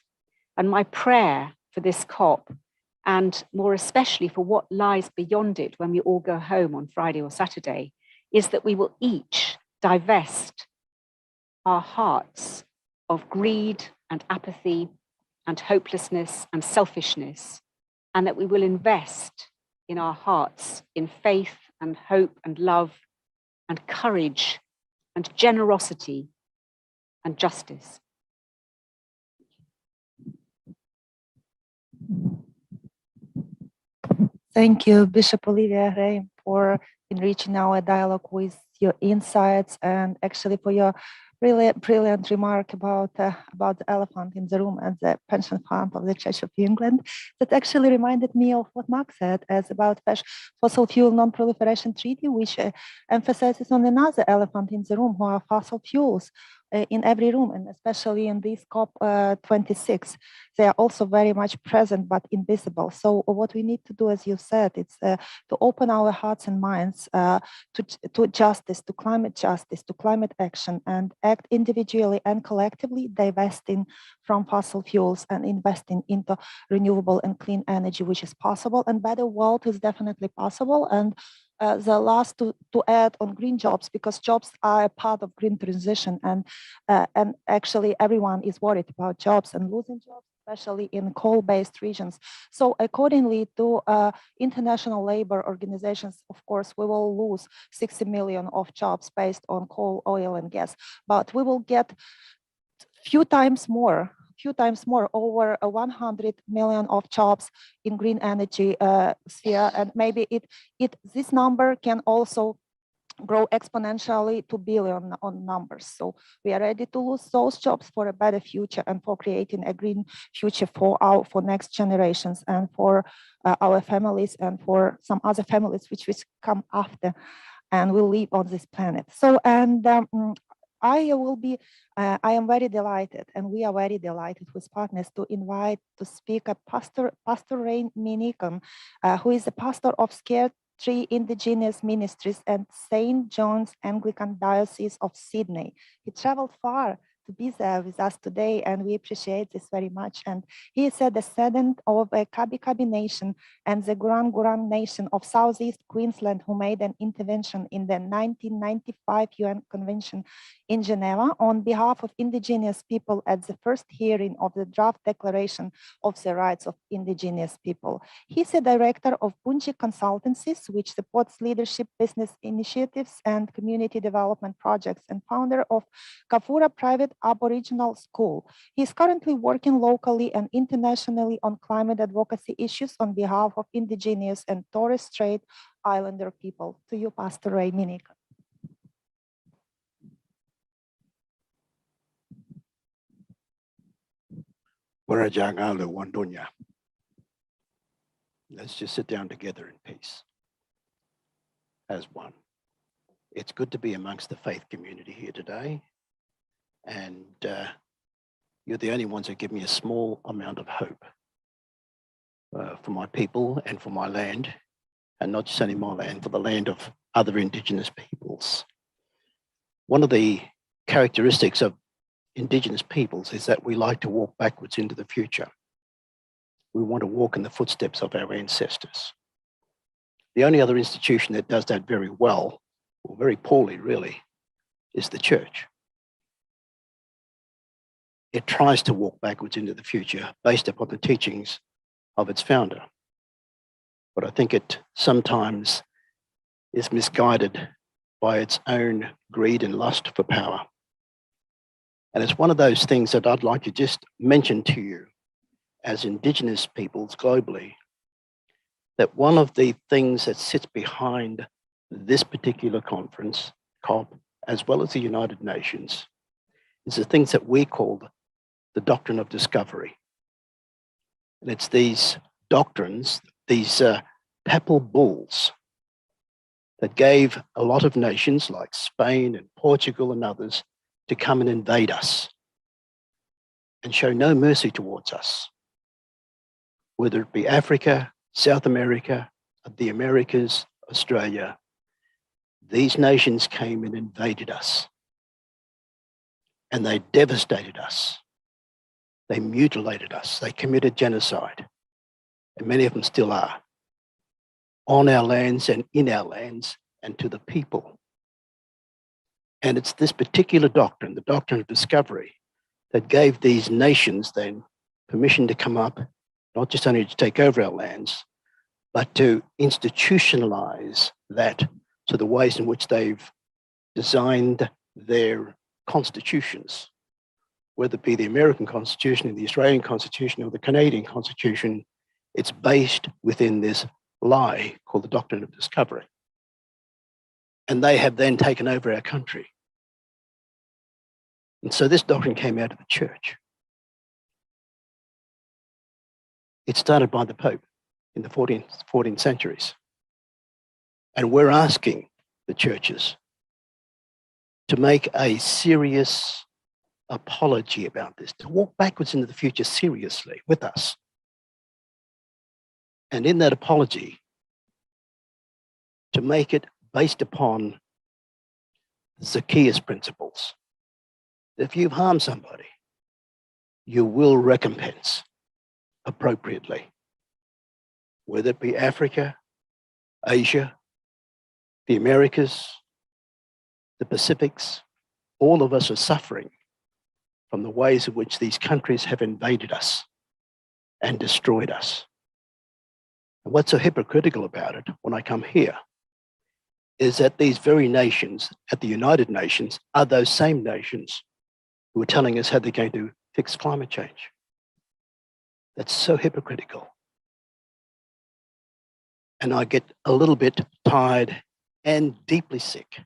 And my prayer for this COP, and more especially for what lies beyond it when we all go home on Friday or Saturday, is that we will each divest our hearts of greed and apathy and hopelessness and selfishness, and that we will invest in our hearts in faith and hope and love and courage and generosity and justice. Thank you, Bishop Olivia Ray, for enriching our dialogue with your insights and actually for your really brilliant remark about the elephant in the room and the pension fund of the Church of England. That actually reminded me of what Mark said as about fossil fuel non-proliferation treaty, which emphasizes on another elephant in the room, who are fossil fuels in every room, and especially in this Cop26. They are also very much present but invisible. So what we need to do, as you said, it's to open our hearts and minds to justice, to climate action, and act individually and collectively, divesting from fossil fuels and investing into renewable and clean energy, which is possible. And better world is definitely possible. And the last to add on green jobs, because jobs are a part of green transition, and actually everyone is worried about jobs and losing jobs, especially in coal-based regions. So accordingly to international labor organizations, of course, we will lose 60 million of jobs based on coal, oil, and gas, but we will get few times more, over 100 million of jobs in green energy sphere, and maybe this number can also grow exponentially to billion on numbers. So we are ready to lose those jobs for a better future and for creating a green future for next generations and for our families and for some other families which will come after and will live on this planet. So I am very delighted, and we are very delighted with partners to invite to speak Pastor Ray Minniecon, who is the pastor of Three Indigenous Ministries and St. John's Anglican Diocese of Sydney. He traveled far to be there with us today, and we appreciate this very much. And he is a descendant of a Kabi Nation and the Gurung Nation of Southeast Queensland, who made an intervention in the 1995 UN Convention in Geneva on behalf of indigenous people at the first hearing of the draft declaration of the rights of indigenous people. He's a director of Bunji Consultancies, which supports leadership, business initiatives, and community development projects, and founder of Kafura Private Aboriginal School. He's currently working locally and internationally on climate advocacy issues on behalf of indigenous and Torres Strait Islander people. To you, Pastor Ray Minniecon. Let's just sit down together in peace as one. It's good to be amongst the faith community here today. And you're the only ones who give me a small amount of hope for my people and for my land, and not just only my land, for the land of other indigenous peoples. One of the characteristics of indigenous peoples is that we like to walk backwards into the future. We want to walk in the footsteps of our ancestors. The only other institution that does that very well, or very poorly really, is the church. It tries to walk backwards into the future based upon the teachings of its founder. But I think it sometimes is misguided by its own greed and lust for power. And it's one of those things that I'd like to just mention to you as indigenous peoples globally, that one of the things that sits behind this particular conference, COP, as well as the United Nations, is the things that we call the Doctrine of Discovery. And it's these doctrines, these papal bulls that gave a lot of nations like Spain and Portugal and others to come and invade us and show no mercy towards us. Whether it be Africa, South America, the Americas, Australia, these nations came and invaded us. And they devastated us. They mutilated us. They committed genocide. And many of them still are. On our lands and in our lands and to the people. And it's this particular doctrine, the Doctrine of Discovery, that gave these nations then permission to come up, not just only to take over our lands, but to institutionalize that to the ways in which they've designed their constitutions, whether it be the American Constitution, the Australian Constitution, or the Canadian Constitution. It's based within this lie called the Doctrine of Discovery. And they have then taken over our country. And so this doctrine came out of the church. It started by the Pope in the 14th centuries. And we're asking the churches to make a serious apology about this, to walk backwards into the future seriously with us. And in that apology, to make it based upon Zacchaeus principles. If you've harmed somebody, you will recompense appropriately, whether it be Africa, Asia, the Americas, the Pacifics. All of us are suffering from the ways in which these countries have invaded us and destroyed us. And what's so hypocritical about it when I come here is that these very nations at the United Nations are those same nations who are telling us how they're going to fix climate change. That's so hypocritical. And I get a little bit tired and deeply sick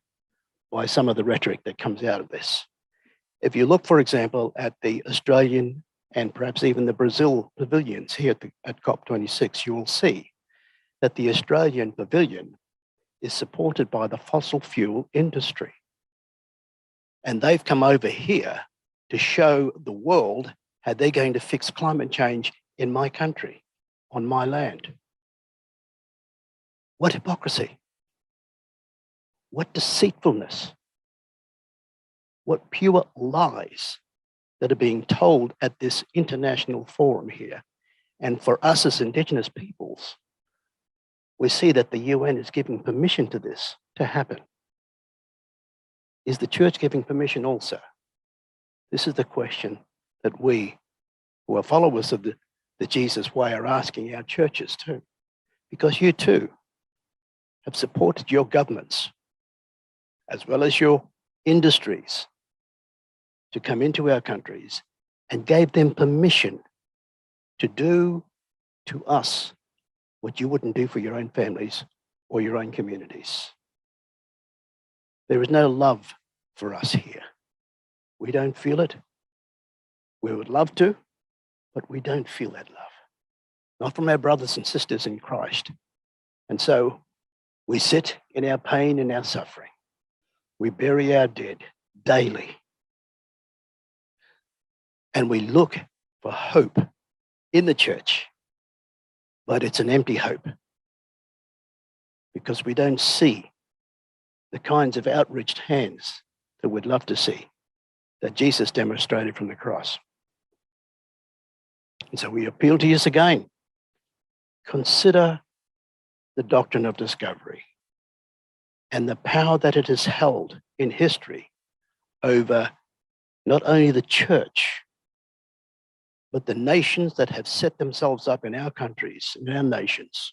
by some of the rhetoric that comes out of this. If you look, for example, at the Australian and perhaps even the Brazil pavilions here at Cop26, you will see that the Australian pavilion is supported by the fossil fuel industry. And they've come over here to show the world how they're going to fix climate change in my country, on my land. What hypocrisy. What deceitfulness. What pure lies that are being told at this international forum here. And for us as indigenous peoples, we see that the UN is giving permission to this to happen. Is the church giving permission also? This is the question that we, who are followers of the Jesus way, are asking our churches too. Because you too have supported your governments, as well as your industries, to come into our countries and gave them permission to do to us what you wouldn't do for your own families or your own communities. There is no love for us here. We don't feel it. We would love to, but we don't feel that love. Not from our brothers and sisters in Christ. And so we sit in our pain and our suffering. We bury our dead daily. And we look for hope in the church, but it's an empty hope because we don't see the kinds of outreached hands that we'd love to see that Jesus demonstrated from the cross. And so we appeal to you again. Consider the doctrine of discovery and the power that it has held in history over not only the church, but the nations that have set themselves up in our countries, in our nations,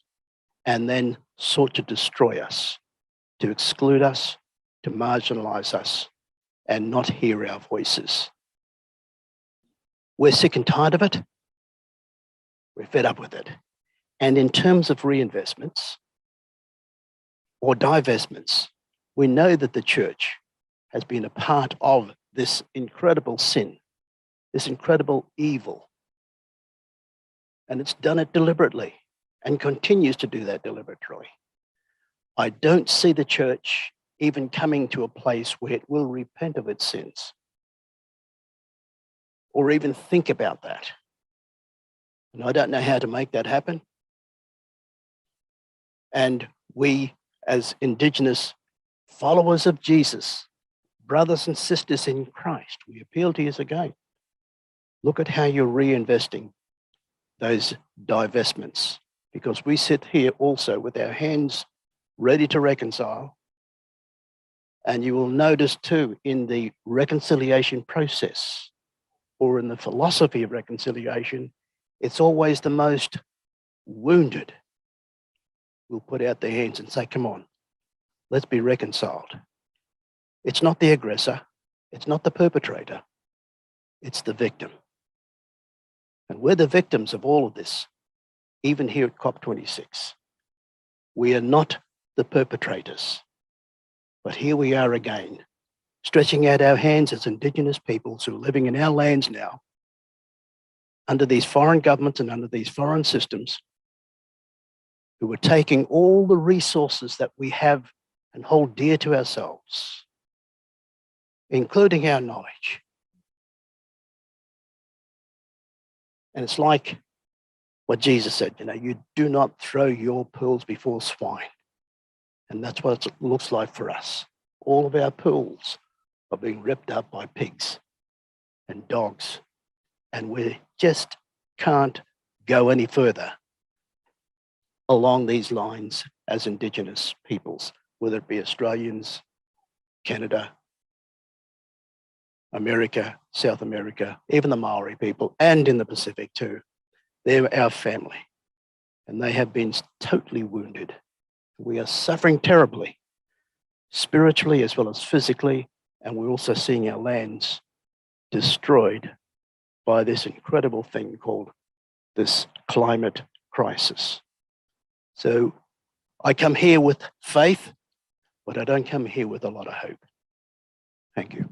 and then sought to destroy us, to exclude us, to marginalize us, and not hear our voices. We're sick and tired of it. We're fed up with it. And in terms of reinvestments or divestments, we know that the church has been a part of this incredible sin, this incredible evil. And it's done it deliberately and continues to do that deliberately. I don't see the church even coming to a place where it will repent of its sins or even think about that. And I don't know how to make that happen. And we, as indigenous followers of Jesus, brothers and sisters in Christ, we appeal to you again. Look at how you're reinvesting those divestments, because we sit here also with our hands ready to reconcile. And you will notice too, in the reconciliation process or in the philosophy of reconciliation, it's always the most wounded will put out their hands and say, come on, let's be reconciled. It's not the aggressor, it's not the perpetrator, it's the victim. And we're the victims of all of this, even here at Cop26. We are not the perpetrators, but here we are again, stretching out our hands as indigenous peoples who are living in our lands now, under these foreign governments and under these foreign systems, who are taking all the resources that we have and hold dear to ourselves, including our knowledge. And it's like what Jesus said, you do not throw your pearls before swine. And that's what it looks like for us. All of our pearls are being ripped up by pigs and dogs. And we just can't go any further along these lines as indigenous peoples, whether it be Australians, Canada, America, South America, even the Maori people, and in the Pacific too. They're our family, and they have been totally wounded. We are suffering terribly, spiritually as well as physically, and we're also seeing our lands destroyed by this incredible thing called this climate crisis. So I come here with faith, but I don't come here with a lot of hope. Thank you.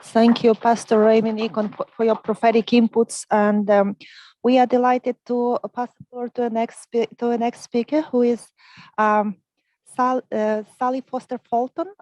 Thank you, Pastor Ray Minniecon, for your prophetic inputs. And we are delighted to pass the floor to the next speaker, who is Sally Foster-Fulton,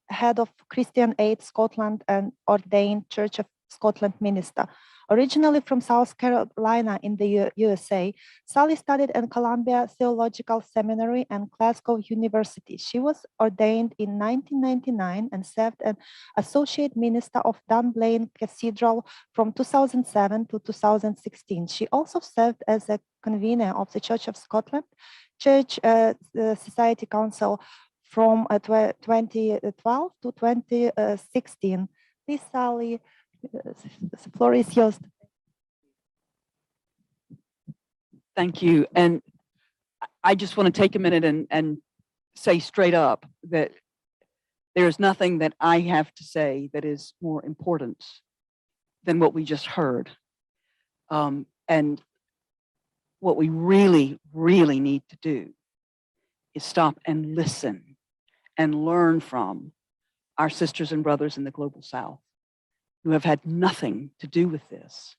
head of Christian Aid Scotland and ordained Church of Scotland minister. Originally from South Carolina in the USA, Sally studied in Columbia Theological Seminary and Glasgow University. She was ordained in 1999 and served as Associate Minister of Dunblane Cathedral from 2007 to 2016. She also served as a convener of the Church of Scotland Church Society Council from 2012 to 2016. Please, Sally, the floor is yours. Thank you. And I just want to take a minute and say straight up that there is nothing that I have to say that is more important than what we just heard. And what we really, really need to do is stop and listen and learn from our sisters and brothers in the Global South who have had nothing to do with this,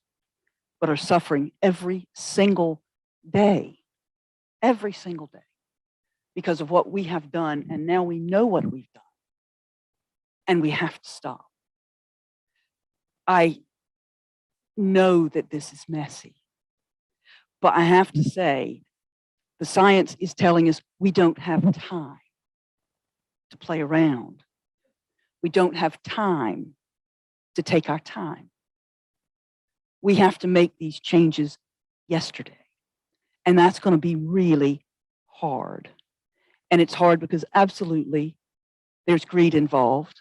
but are suffering every single day, because of what we have done. And now we know what we've done, and we have to stop. I know that this is messy, but I have to say, the science is telling us we don't have time to play around. We don't have time to take our time. We have to make these changes yesterday. And that's going to be really hard. And it's hard because absolutely there's greed involved.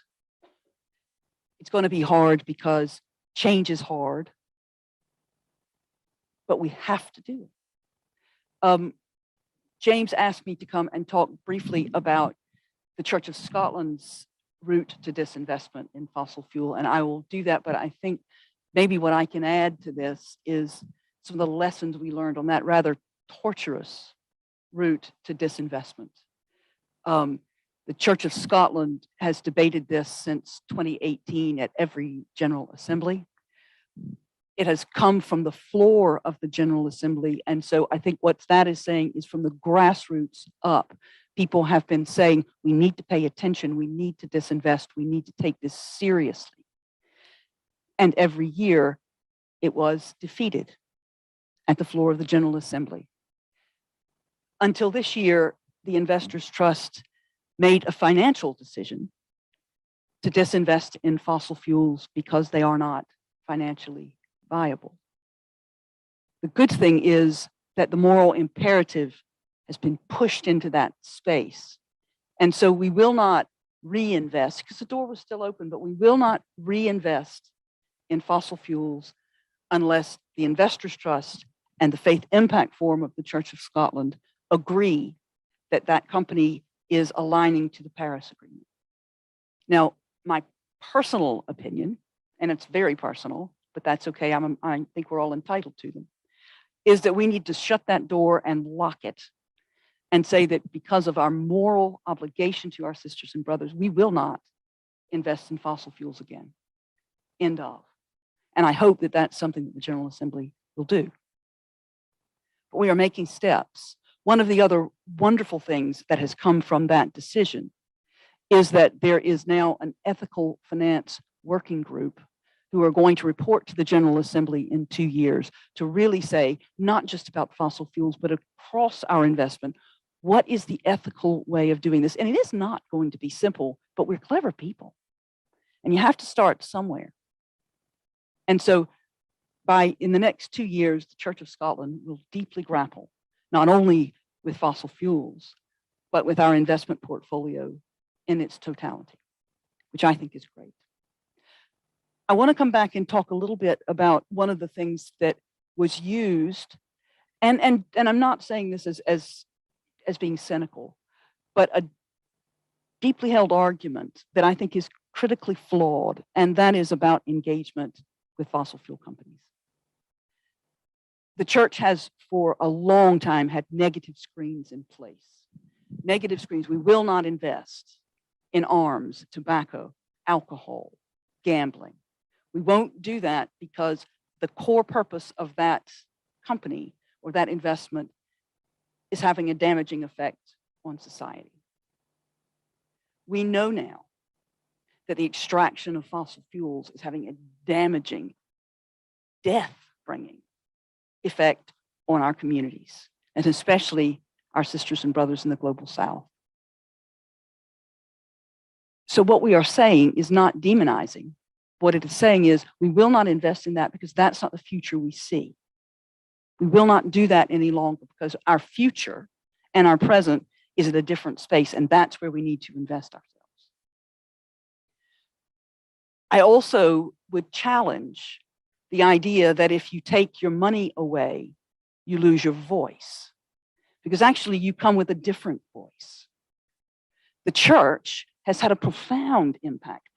It's going to be hard because change is hard. But we have to do it. James asked me to come and talk briefly about the Church of Scotland's route to disinvestment in fossil fuel, and I will do that, but I think maybe what I can add to this is some of the lessons we learned on that rather torturous route to disinvestment. The Church of Scotland has debated this since 2018 at every General Assembly. It has come from the floor of the General Assembly. And so I think what that is saying is from the grassroots up, people have been saying, we need to pay attention, we need to disinvest, we need to take this seriously. And every year it was defeated at the floor of the General Assembly. Until this year, the Investors Trust made a financial decision to disinvest in fossil fuels because they are not financially viable. The good thing is that the moral imperative has been pushed into that space. And so we will not reinvest, because the door was still open, but we will not reinvest in fossil fuels unless the Investors Trust and the Faith Impact Forum of the Church of Scotland agree that that company is aligning to the Paris Agreement. Now, my personal opinion, and it's very personal, but that's okay, I think we're all entitled to them, is that we need to shut that door and lock it and say that because of our moral obligation to our sisters and brothers, we will not invest in fossil fuels again. End of. And I hope that that's something that the General Assembly will do. But we are making steps. One of the other wonderful things that has come from that decision is that there is now an ethical finance working group who are going to report to the General Assembly in 2 years to really say, not just about fossil fuels, but across our investment, what is the ethical way of doing this? And it is not going to be simple, but we're clever people. And you have to start somewhere. And so in the next 2 years, the Church of Scotland will deeply grapple, not only with fossil fuels, but with our investment portfolio in its totality, which I think is great. I want to come back and talk a little bit about one of the things that was used, and I'm not saying this as being cynical, but a deeply held argument that I think is critically flawed, and that is about engagement with fossil fuel companies. The church has for a long time had negative screens in place. Negative screens. We will not invest in arms, tobacco, alcohol, gambling. We won't do that because the core purpose of that company or that investment is having a damaging effect on society. We know now that the extraction of fossil fuels is having a damaging death-bringing effect on our communities, and especially our sisters and brothers in the global South. So what we are saying is not demonizing. What it is saying is we will not invest in that because that's not the future we see. We will not do that any longer because our future and our present is at a different space, and that's where we need to invest ourselves. I also would challenge the idea that if you take your money away, you lose your voice, because actually you come with a different voice. The church has had a profound impact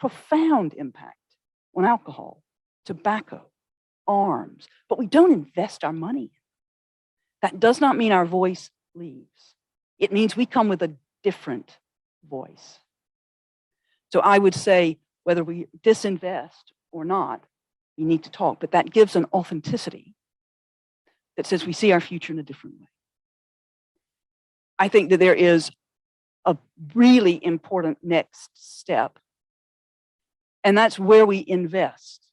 on alcohol, tobacco, arms, but we don't invest our money. That does not mean our voice leaves. It means we come with a different voice. So I would say, whether we disinvest or not, we need to talk, but that gives an authenticity that says we see our future in a different way. I think that there is a really important next step, and that's where we invest.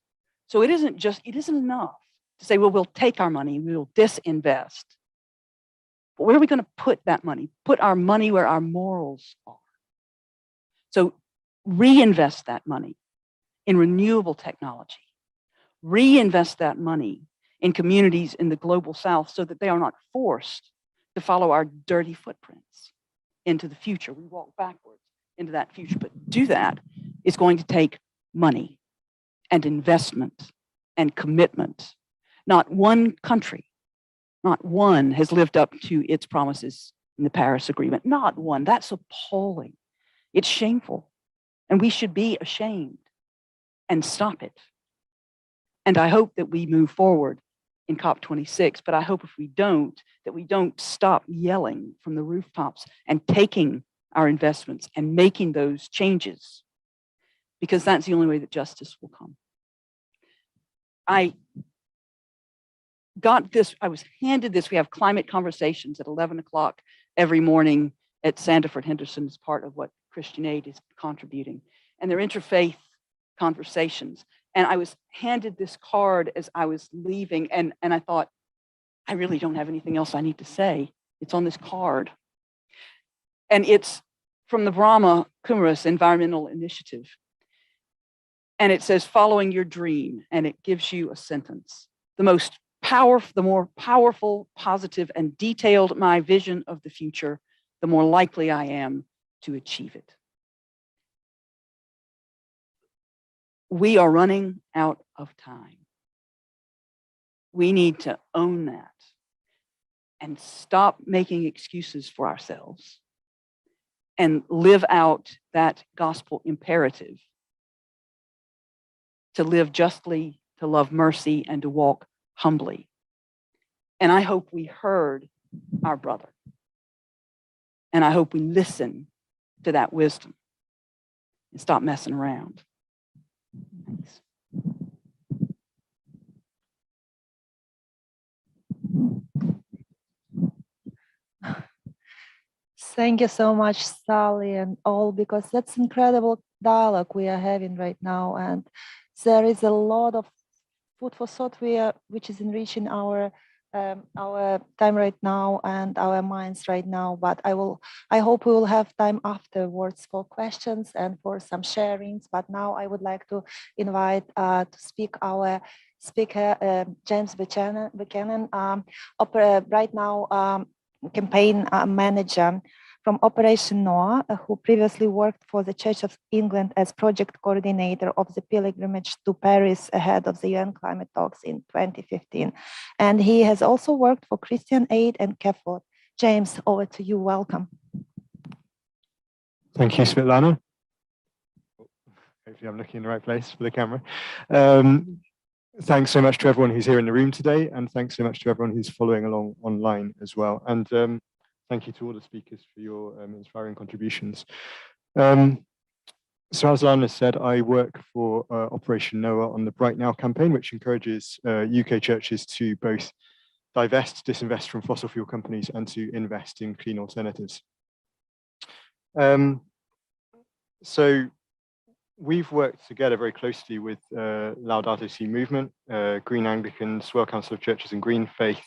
So it isn't enough to say, well, we'll take our money, we'll disinvest. But where are we going to put that money? Put our money where our morals are. So reinvest that money in renewable technology. Reinvest that money in communities in the global South so that they are not forced to follow our dirty footprints into the future. We walk backwards into that future, but do that is going to take money and investment and commitment. Not one country, not one has lived up to its promises in the Paris Agreement. Not one. That's appalling. It's shameful. And we should be ashamed and stop it. And I hope that we move forward in Cop26, but I hope if we don't, that we don't stop yelling from the rooftops and taking our investments and making those changes, because that's the only way that justice will come. I got this, I was handed this. We have climate conversations at 11 o'clock every morning at Sandiford Henderson as part of what Christian Aid is contributing. And they're interfaith conversations. And I was handed this card as I was leaving, and I thought, I really don't have anything else I need to say. It's on this card. And it's from the Brahma Kumaris Environmental Initiative. And it says, following your dream, and it gives you a sentence. The more powerful, positive, and detailed my vision of the future, the more likely I am to achieve it. We are running out of time. We need to own that and stop making excuses for ourselves and live out that gospel imperative to live justly, to love mercy, and to walk humbly. And I hope we heard our brother. And I hope we listen to that wisdom and stop messing around. Thanks. Thank you so much, Sally, and all, because that's incredible dialogue we are having right now, and there is a lot of food for thought which is enriching our time right now and our minds right now. But I hope we will have time afterwards for questions and for some sharings. But now I would like to invite to speak our speaker, James Buchanan, right now campaign manager from Operation Noah, who previously worked for the Church of England as project coordinator of the pilgrimage to Paris ahead of the UN climate talks in 2015. And he has also worked for Christian Aid and CAFOD. James, over to you. Welcome. Thank you, Svitlana. Hopefully I'm looking in the right place for the camera. Thanks so much to everyone who's here in the room today, and thanks so much to everyone who's following along online as well. And thank you to all the speakers for your inspiring contributions. So as Lana said, I work for Operation Noah on the Bright Now campaign, which encourages UK churches to both disinvest from fossil fuel companies and to invest in clean alternatives. So we've worked together very closely with Laudato Si movement, Green Anglicans, World Council of Churches and Green Faith,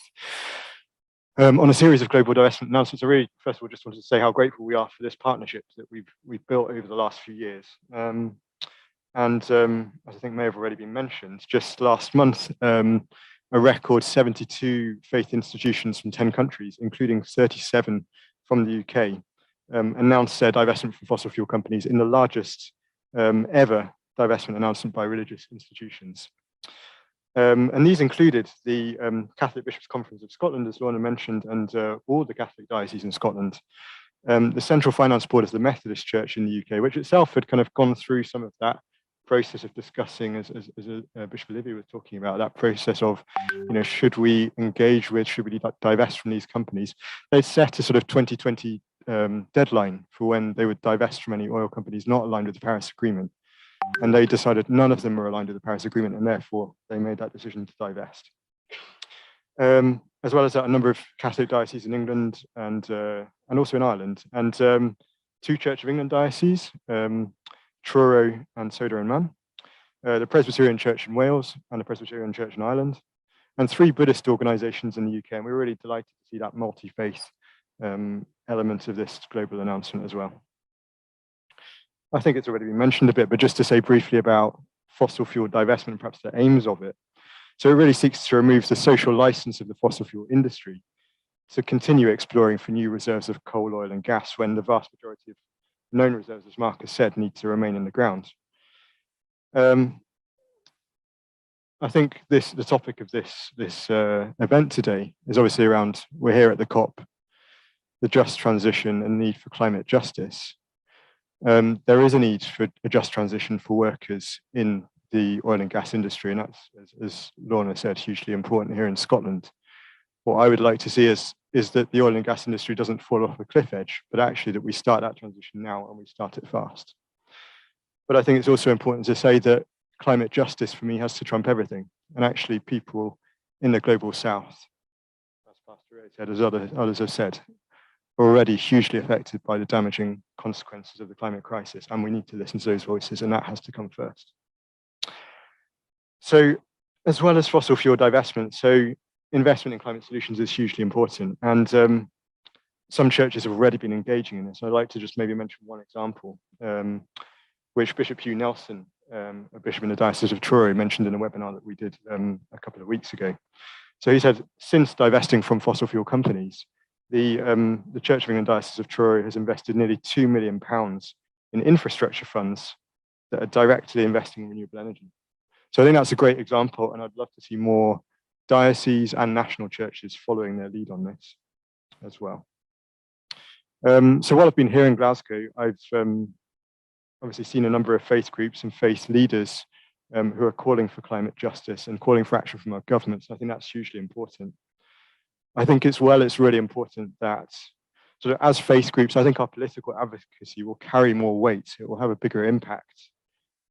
on a series of global divestment announcements. I really, first of all, just wanted to say how grateful we are for this partnership that we've built over the last few years. As I think may have already been mentioned, just last month, a record 72 faith institutions from 10 countries, including 37 from the UK, announced their divestment from fossil fuel companies in the largest ever divestment announcement by religious institutions. And these included the Catholic Bishops' Conference of Scotland, as Lorna mentioned, and all the Catholic dioceses in Scotland. The Central Finance Board of the Methodist Church in the UK, which itself had kind of gone through some of that process of discussing, as Bishop Olivia was talking about, that process of, should we engage with, should we divest from these companies? They set a sort of 2020 deadline for when they would divest from any oil companies not aligned with the Paris Agreement. And they decided none of them were aligned with the Paris Agreement, and therefore they made that decision to divest. As well as that, a number of Catholic dioceses in England and also in Ireland, and 2 Church of England dioceses, Truro and Soda and Man, the Presbyterian Church in Wales and the Presbyterian Church in Ireland, and 3 Buddhist organizations in the UK. And we were really delighted to see that multi-faith element of this global announcement as well. I think it's already been mentioned a bit, but just to say briefly about fossil fuel divestment, perhaps the aims of it. So it really seeks to remove the social license of the fossil fuel industry to continue exploring for new reserves of coal, oil and gas when the vast majority of known reserves, as Mark has said, need to remain in the ground. I think the topic of this event today is obviously around, we're here at the COP, the just transition and need for climate justice. There is a need for a just transition for workers in the oil and gas industry, and that's, as Lorna said, hugely important here in Scotland. What I would like to see is that the oil and gas industry doesn't fall off a cliff edge, but actually that we start that transition now and we start it fast. But I think it's also important to say that climate justice for me has to trump everything. And actually people in the global south, as Pastor Ray said, as others have said, are already hugely affected by the damaging consequences of the climate crisis. And we need to listen to those voices, and that has to come first. So as well as fossil fuel divestment, so investment in climate solutions is hugely important. And some churches have already been engaging in this. I'd like to just maybe mention one example, which Bishop Hugh Nelson, a bishop in the Diocese of Truro, mentioned in a webinar that we did a couple of weeks ago. So he said, since divesting from fossil fuel companies, the Church of England Diocese of Truro has invested nearly £2 million in infrastructure funds that are directly investing in renewable energy. So I think that's a great example, and I'd love to see more dioceses and national churches following their lead on this as well. So while I've been here in Glasgow, I've obviously seen a number of faith groups and faith leaders who are calling for climate justice and calling for action from our governments. I think that's hugely important. I think it's really important that sort of as faith groups, I think our political advocacy will carry more weight. It will have a bigger impact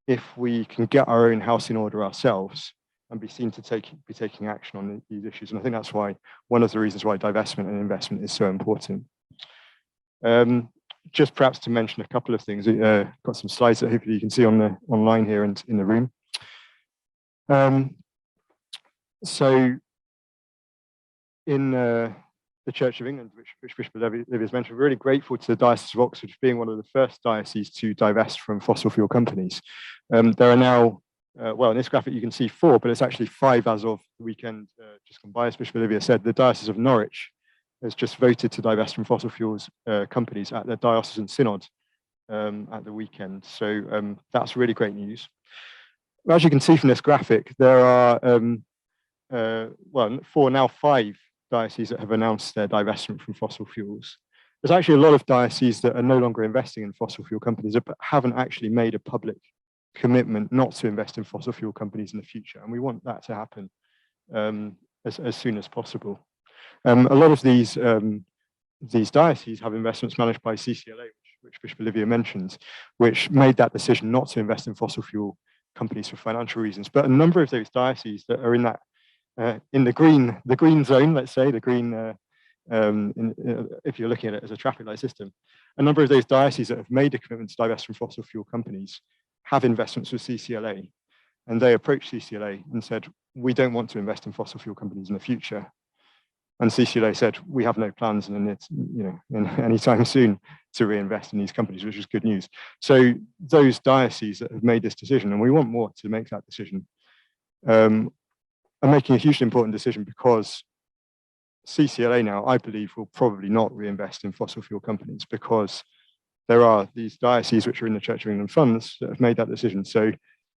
if we can get our own house in order ourselves and be seen to be taking action on these issues. And I think that's why one of the reasons why divestment and investment is so important. Just perhaps to mention a couple of things, got some slides that hopefully you can see online here and in the room. So in the Church of England, which Bishop Olivia has mentioned, we're really grateful to the Diocese of Oxford for being one of the first dioceses to divest from fossil fuel companies. There are now, well, in this graphic you can see 4, but it's actually 5 as of the weekend just gone by. As Bishop Olivia said, the Diocese of Norwich has just voted to divest from fossil fuels companies at their diocesan synod at the weekend. So that's really great news. As you can see from this graphic, there are, well, 4, now 5 dioceses that have announced their divestment from fossil fuels. There's actually a lot of dioceses that are no longer investing in fossil fuel companies, but haven't actually made a public commitment not to invest in fossil fuel companies in the future. And we want that to happen as soon as possible. A lot of these dioceses have investments managed by CCLA, which Bishop Olivia mentioned, which made that decision not to invest in fossil fuel companies for financial reasons. But a number of those dioceses that are in that in the green zone, let's say, the green, if you're looking at it as a traffic light system, a number of those dioceses that have made a commitment to divest from fossil fuel companies have investments with CCLA, and they approached CCLA and said, we don't want to invest in fossil fuel companies in the future. And CCLA said, we have no plans in anytime soon to reinvest in these companies, which is good news. So those dioceses that have made this decision, and we want more to make that decision, are making a hugely important decision, because CCLA now, I believe, will probably not reinvest in fossil fuel companies, because there are these dioceses which are in the Church of England funds that have made that decision. So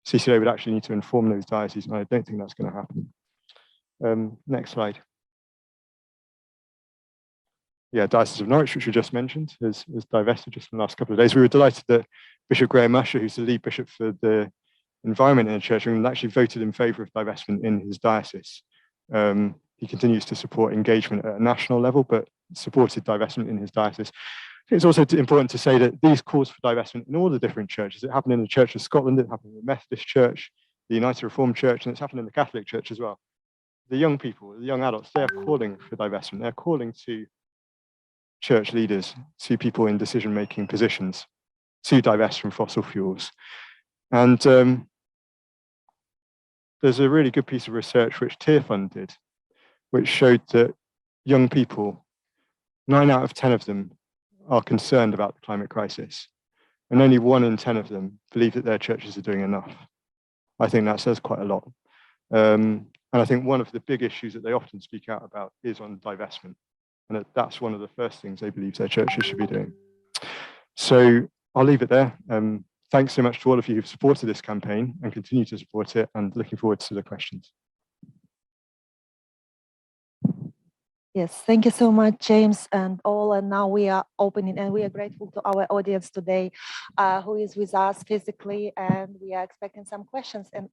CCLA would actually need to inform those dioceses, and I don't think that's going to happen. Next slide. Yeah, Diocese of Norwich, which we just mentioned, has divested just in the last couple of days. We were delighted that Bishop Graham Usher, who's the lead bishop for the environment in the Church of England, actually voted in favour of divestment in his diocese. He continues to support engagement at a national level, but supported divestment in his diocese. I think it's also important to say that these calls for divestment in all the different churches, it happened in the Church of Scotland, it happened in the Methodist Church, the United Reformed Church, and it's happened in the Catholic Church as well. The young people, the young adults, they're calling for divestment. They're calling to church leaders, to people in decision-making positions, to divest from fossil fuels. And there's a really good piece of research which Tearfund did, which showed that young people, 9 out of 10 of them are concerned about the climate crisis, and only 1 in 10 of them believe that their churches are doing enough. I think that says quite a lot. And I think one of the big issues that they often speak out about is on divestment. And that's one of the first things they believe their churches should be doing. So I'll leave it there. Thanks so much to all of you who've supported this campaign and continue to support it, and looking forward to the questions. Yes, thank you so much, James and all. And now we are opening, and we are grateful to our audience today who is with us physically, and we are expecting some questions. And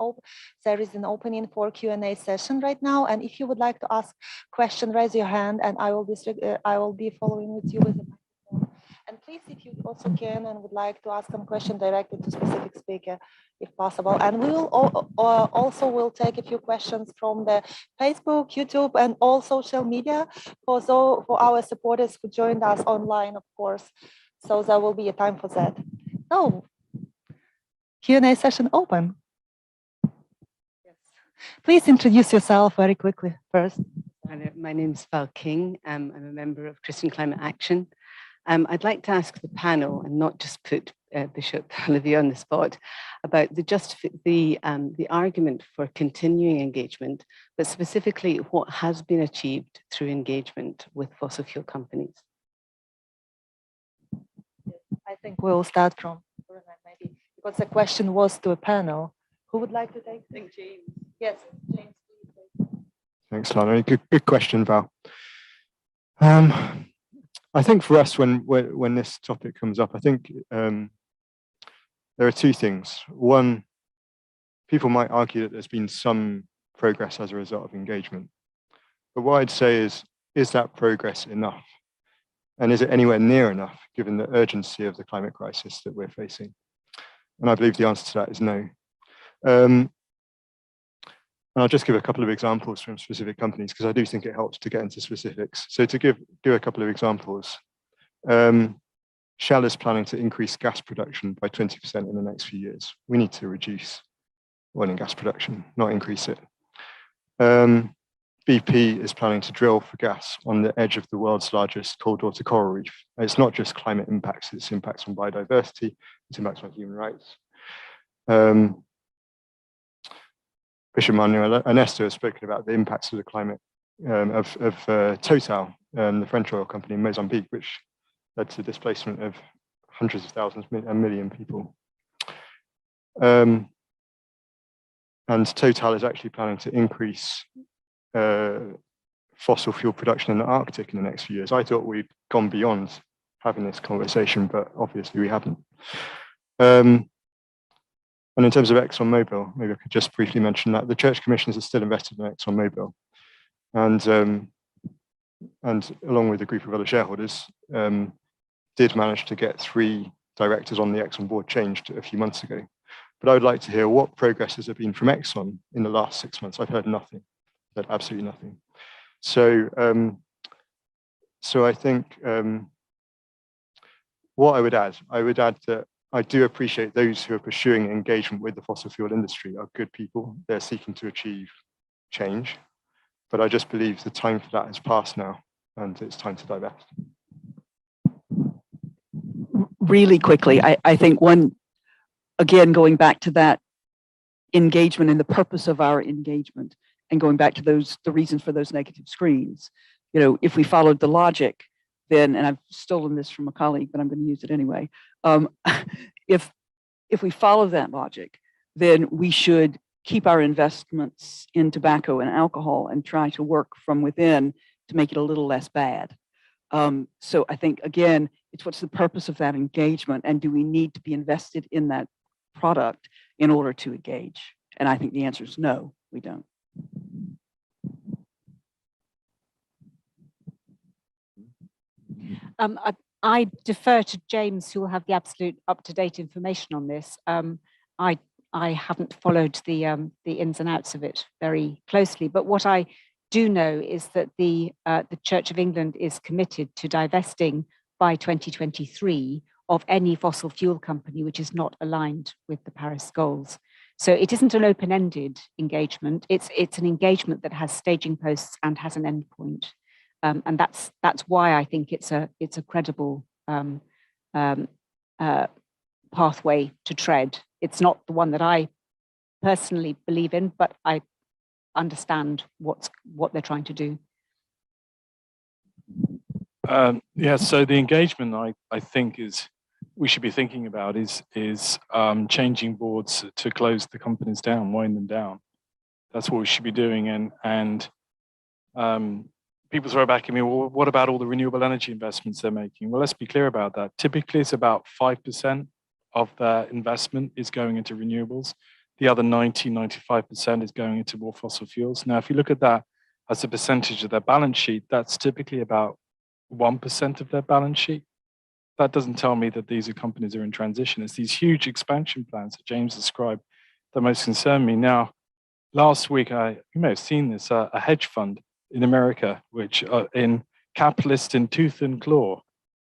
there is an opening for Q&A session right now. And if you would like to ask a question, raise your hand, and I will be following with you with the microphone. And please, if you also can and would like to ask some question directed to specific speaker, if possible. And we will also will take a few questions from the Facebook, YouTube, and all social media for our supporters who joined us online, of course. So there will be a time for that. So, Q&A session open. Yes. Please introduce yourself very quickly first. My name is Val King. I'm a member of Christian Climate Action. I'd like to ask the panel, and not just put Bishop Olivia on the spot, about the argument for continuing engagement, but specifically what has been achieved through engagement with fossil fuel companies. I think we'll start from maybe, because the question was to a panel. Who would like to take? I think James. Yes, James. Thanks, Lorna. Good question, Val. I think for us, when this topic comes up, I think there are 2 things. One, people might argue that there's been some progress as a result of engagement. But what I'd say is that progress enough? And is it anywhere near enough, given the urgency of the climate crisis that we're facing? And I believe the answer to that is no. And I'll just give a couple of examples from specific companies, because I do think it helps to get into specifics. So to give a couple of examples, Shell is planning to increase gas production by 20% in the next few years. We need to reduce oil and gas production, not increase it. BP is planning to drill for gas on the edge of the world's largest cold water coral reef. It's not just climate impacts, it's impacts on biodiversity, it's impacts on human rights. Bishop Manuel Ernesto has spoken about the impacts of the climate of Total, the French oil company in Mozambique, which led to displacement of hundreds of thousands, a million people. And Total is actually planning to increase fossil fuel production in the Arctic in the next few years. I thought we'd gone beyond having this conversation, but obviously we haven't. And in terms of ExxonMobil, maybe I could just briefly mention that the church commissioners are still invested in ExxonMobil. And along with a group of other shareholders, did manage to get 3 directors on the Exxon board changed a few months ago. But I would like to hear what progress has there been from Exxon in the last 6 months. I've heard nothing, heard absolutely nothing. So, I think what I would add that I do appreciate those who are pursuing engagement with the fossil fuel industry are good people. They're seeking to achieve change. But I just believe the time for that has passed now, and it's time to divest. Really quickly, I think one, again, going back to that engagement and the purpose of our engagement, and going back to the reasons for those negative screens, you know, if we followed the logic, then, and I've stolen this from a colleague, but I'm going to use it anyway. If we follow that logic, then we should keep our investments in tobacco and alcohol and try to work from within to make it a little less bad. So I think, again, it's what's the purpose of that engagement, and do we need to be invested in that product in order to engage? And I think the answer is no, we don't. I defer to James, who will have the absolute up-to-date information on this. I haven't followed the ins and outs of it very closely, but what I do know is that the Church of England is committed to divesting by 2023 of any fossil fuel company which is not aligned with the Paris goals. So it isn't an open-ended engagement. It's an engagement that has staging posts and has an endpoint. And that's why I think it's a credible pathway to tread. It's not the one that I personally believe in, but I understand what they're trying to do. Yeah, so the engagement I think we should be thinking about is changing boards to close the companies down, wind them down. That's what we should be doing. And people throw back at me, well, what about all the renewable energy investments they're making? Well, let's be clear about that. Typically, it's about 5% of their investment is going into renewables. The other 95% is going into more fossil fuels. Now, if you look at that as a percentage of their balance sheet, that's typically about 1% of their balance sheet. That doesn't tell me that these companies are in transition. It's these huge expansion plans that James described that most concern me. Now, last week, you may have seen this, a hedge fund in America, which in capitalist in tooth and claw,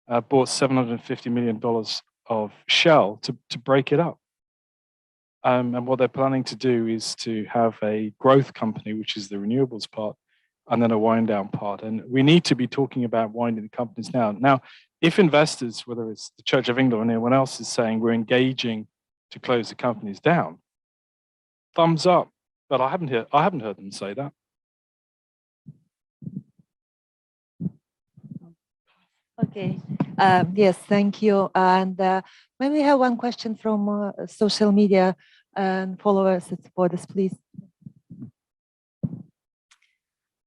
bought $750 million of Shell to break it up. And what they're planning to do is to have a growth company, which is the renewables part, and then a wind down part. And we need to be talking about winding companies down. Now, if investors, whether it's the Church of England or anyone else, is saying we're engaging to close the companies down, thumbs up. But I haven't heard them say that. Okay. Yes, thank you. And may we have one question from social media and followers and supporters, please?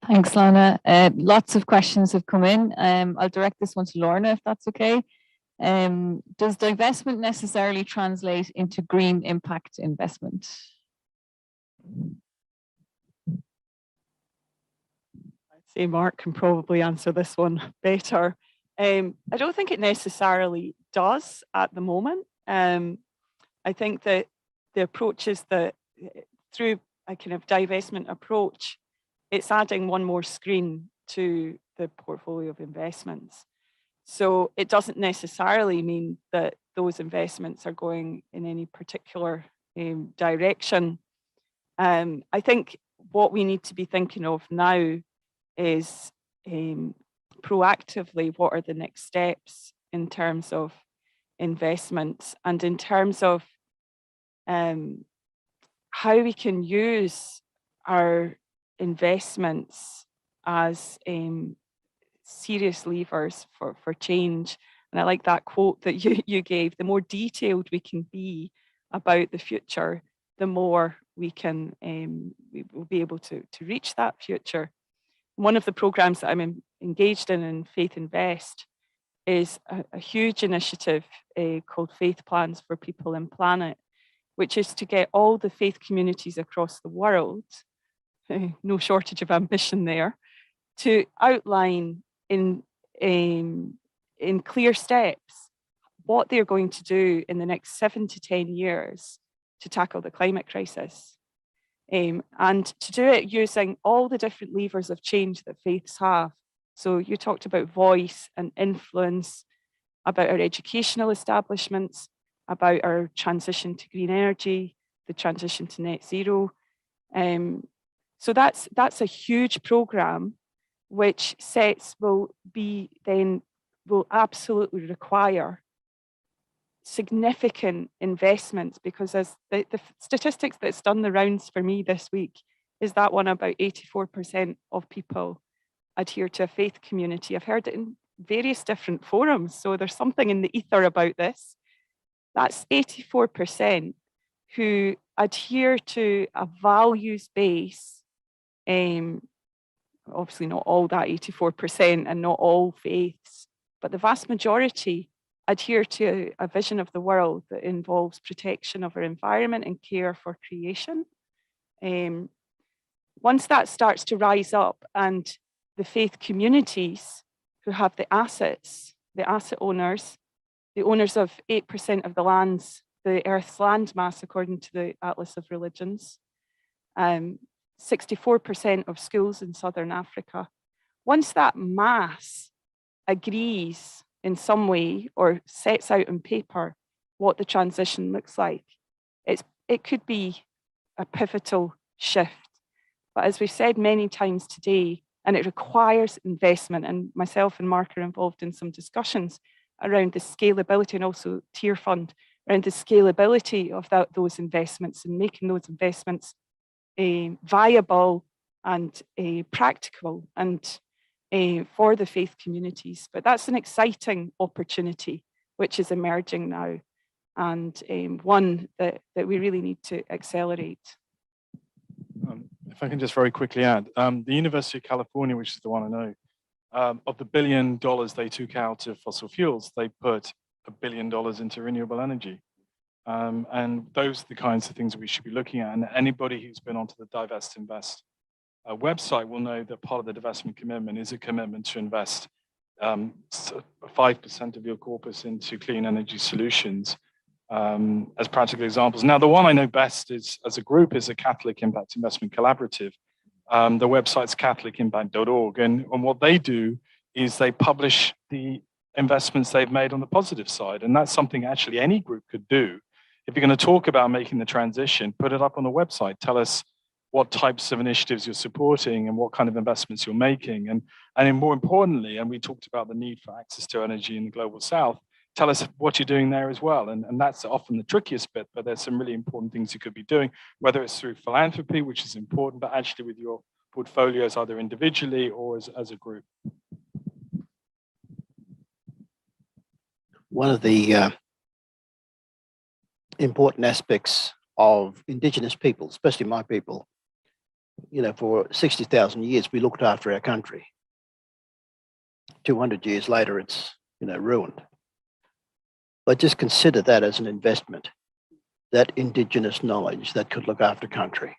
Thanks, Lorna. Lots of questions have come in. I'll direct this one to Lorna, if that's okay. Does divestment necessarily translate into green impact investment? I'd say Mark can probably answer this one better. I don't think it necessarily does at the moment. I think that the approach is that through a kind of divestment approach, it's adding one more screen to the portfolio of investments. So it doesn't necessarily mean that those investments are going in any particular direction. I think what we need to be thinking of now is proactively, what are the next steps in terms of investments and in terms of how we can use our investments as serious levers for change. And I like that quote that you gave: the more detailed we can be about the future, the more we will be able to reach that future. One of the programs that I'm engaged in Faith Invest is a huge initiative called Faith Plans for People and Planet, which is to get all the faith communities across the world, no shortage of ambition there, to outline in clear steps what they're going to do in the next 7 to 10 years to tackle the climate crisis. And to do it using all the different levers of change that faiths have. So you talked about voice and influence, about our educational establishments, about our transition to green energy, the transition to net zero. So that's a huge program, which will absolutely require significant investments, because as the statistics that's done the rounds for me this week is that one about 84% of people adhere to a faith community. I've heard it in various different forums, so there's something in the ether about this. That's 84% who adhere to a values base. Obviously not all that 84% and not all faiths, but the vast majority adhere to a vision of the world that involves protection of our environment and care for creation. Once that starts to rise up and the faith communities who have the assets, the asset owners, the owners of 8% of the lands, the Earth's land mass, according to the Atlas of Religions, 64% of schools in Southern Africa. Once that mass agrees in some way or sets out on paper what the transition looks like, it could be a pivotal shift. But as we've said many times today, and it requires investment, and myself and Mark are involved in some discussions around the scalability, and also Tier Fund, around the scalability of those investments and making those investments viable and practical and for the faith communities. But that's an exciting opportunity which is emerging now, and one that we really need to accelerate. If I can just very quickly add, the University of California, which is the one I know, of the $1 billion they took out of fossil fuels, they put $1 billion into renewable energy. And those are the kinds of things we should be looking at. And anybody who's been onto the Divest website will know that part of the divestment commitment is a commitment to invest 5% of your corpus into clean energy solutions as practical examples. Now, the one I know best is, as a group, is a Catholic Impact Investment Collaborative. The website's catholicimpact.org. And what they do is they publish the investments they've made on the positive side. And that's something actually any group could do. If you're going to talk about making the transition, put it up on the website. Tell us what types of initiatives you're supporting and what kind of investments you're making. And more importantly, and we talked about the need for access to energy in the global south, tell us what you're doing there as well. And that's often the trickiest bit, but there's some really important things you could be doing, whether it's through philanthropy, which is important, but actually with your portfolios, either individually or as a group. One of the important aspects of indigenous people, especially my people, for 60,000 years, we looked after our country. 200 years later, it's, ruined. But just consider that as an investment, that indigenous knowledge that could look after country.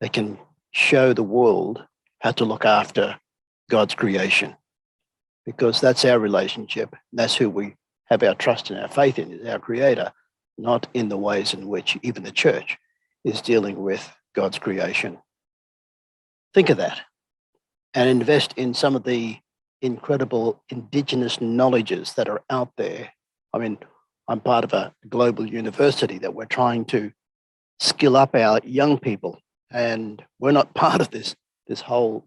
They can show the world how to look after God's creation, because that's our relationship. That's who we have our trust and our faith in, is our Creator, not in the ways in which even the church is dealing with God's creation. Think of that and invest in some of the incredible indigenous knowledges that are out there. I mean, I'm part of a global university that we're trying to skill up our young people, and we're not part of this whole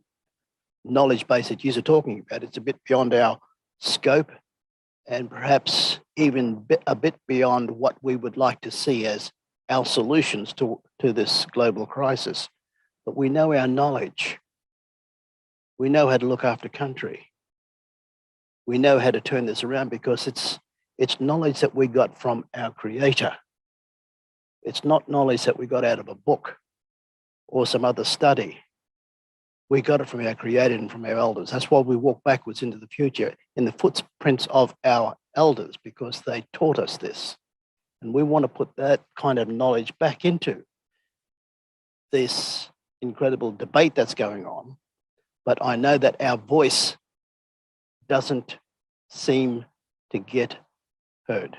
knowledge base that you're talking about. It's a bit beyond our scope, and perhaps even a bit beyond what we would like to see as our solutions to this global crisis. But we know our knowledge. We know how to look after country. We know how to turn this around, because it's knowledge that we got from our Creator. It's not knowledge that we got out of a book or some other study. We got it from our Creator and from our elders. That's why we walk backwards into the future in the footprints of our elders, because they taught us this. And we want to put that kind of knowledge back into this incredible debate that's going on. But I know that our voice doesn't seem to get heard.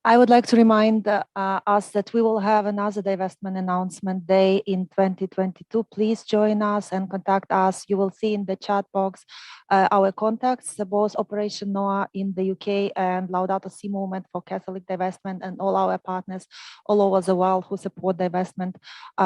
I would like to remind us that we will have another divestment announcement day in 2022. Please join us and contact us. You will see in the chat box our contacts, both Operation Noah in the UK and Laudato Si movement for Catholic divestment, and all our partners all over the world who support divestment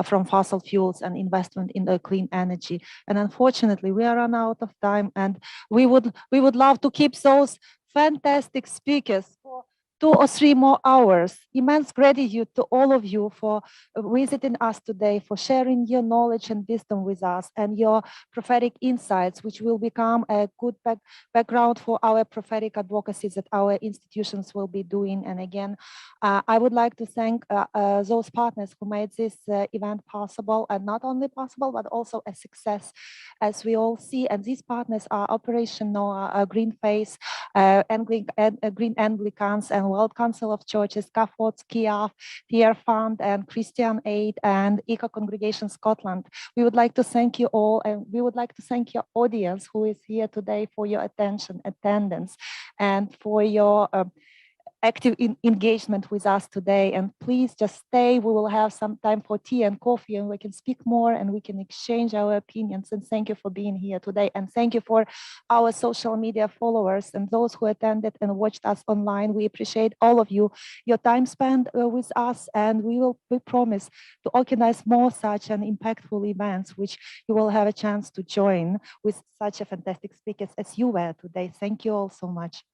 from fossil fuels and investment in the clean energy. And unfortunately, we are run out of time, and we would love to keep those fantastic speakers for 2 or 3 more hours. Immense gratitude to all of you for visiting us today, for sharing your knowledge and wisdom with us, and your prophetic insights, which will become a good background for our prophetic advocacies that our institutions will be doing. And again, I would like to thank those partners who made this event possible, and not only possible, but also a success, as we all see. And these partners are Operation Noah, Green Face, Green Anglicans, and World Council of Churches, CAFOTS, KIAF, Tier Fund, and Christian Aid, and Eco Congregation Scotland. We would like to thank you all, and we would like to thank your audience who is here today for your attention, attendance, and for your active engagement with us today. And please just stay. We will have some time for tea and coffee, and we can speak more and we can exchange our opinions. And thank you for being here today. And thank you for our social media followers and those who attended and watched us online. We appreciate all of you, your time spent with us, and we promise to organize more such an impactful events, which you will have a chance to join with such a fantastic speakers as you were today. Thank you all so much.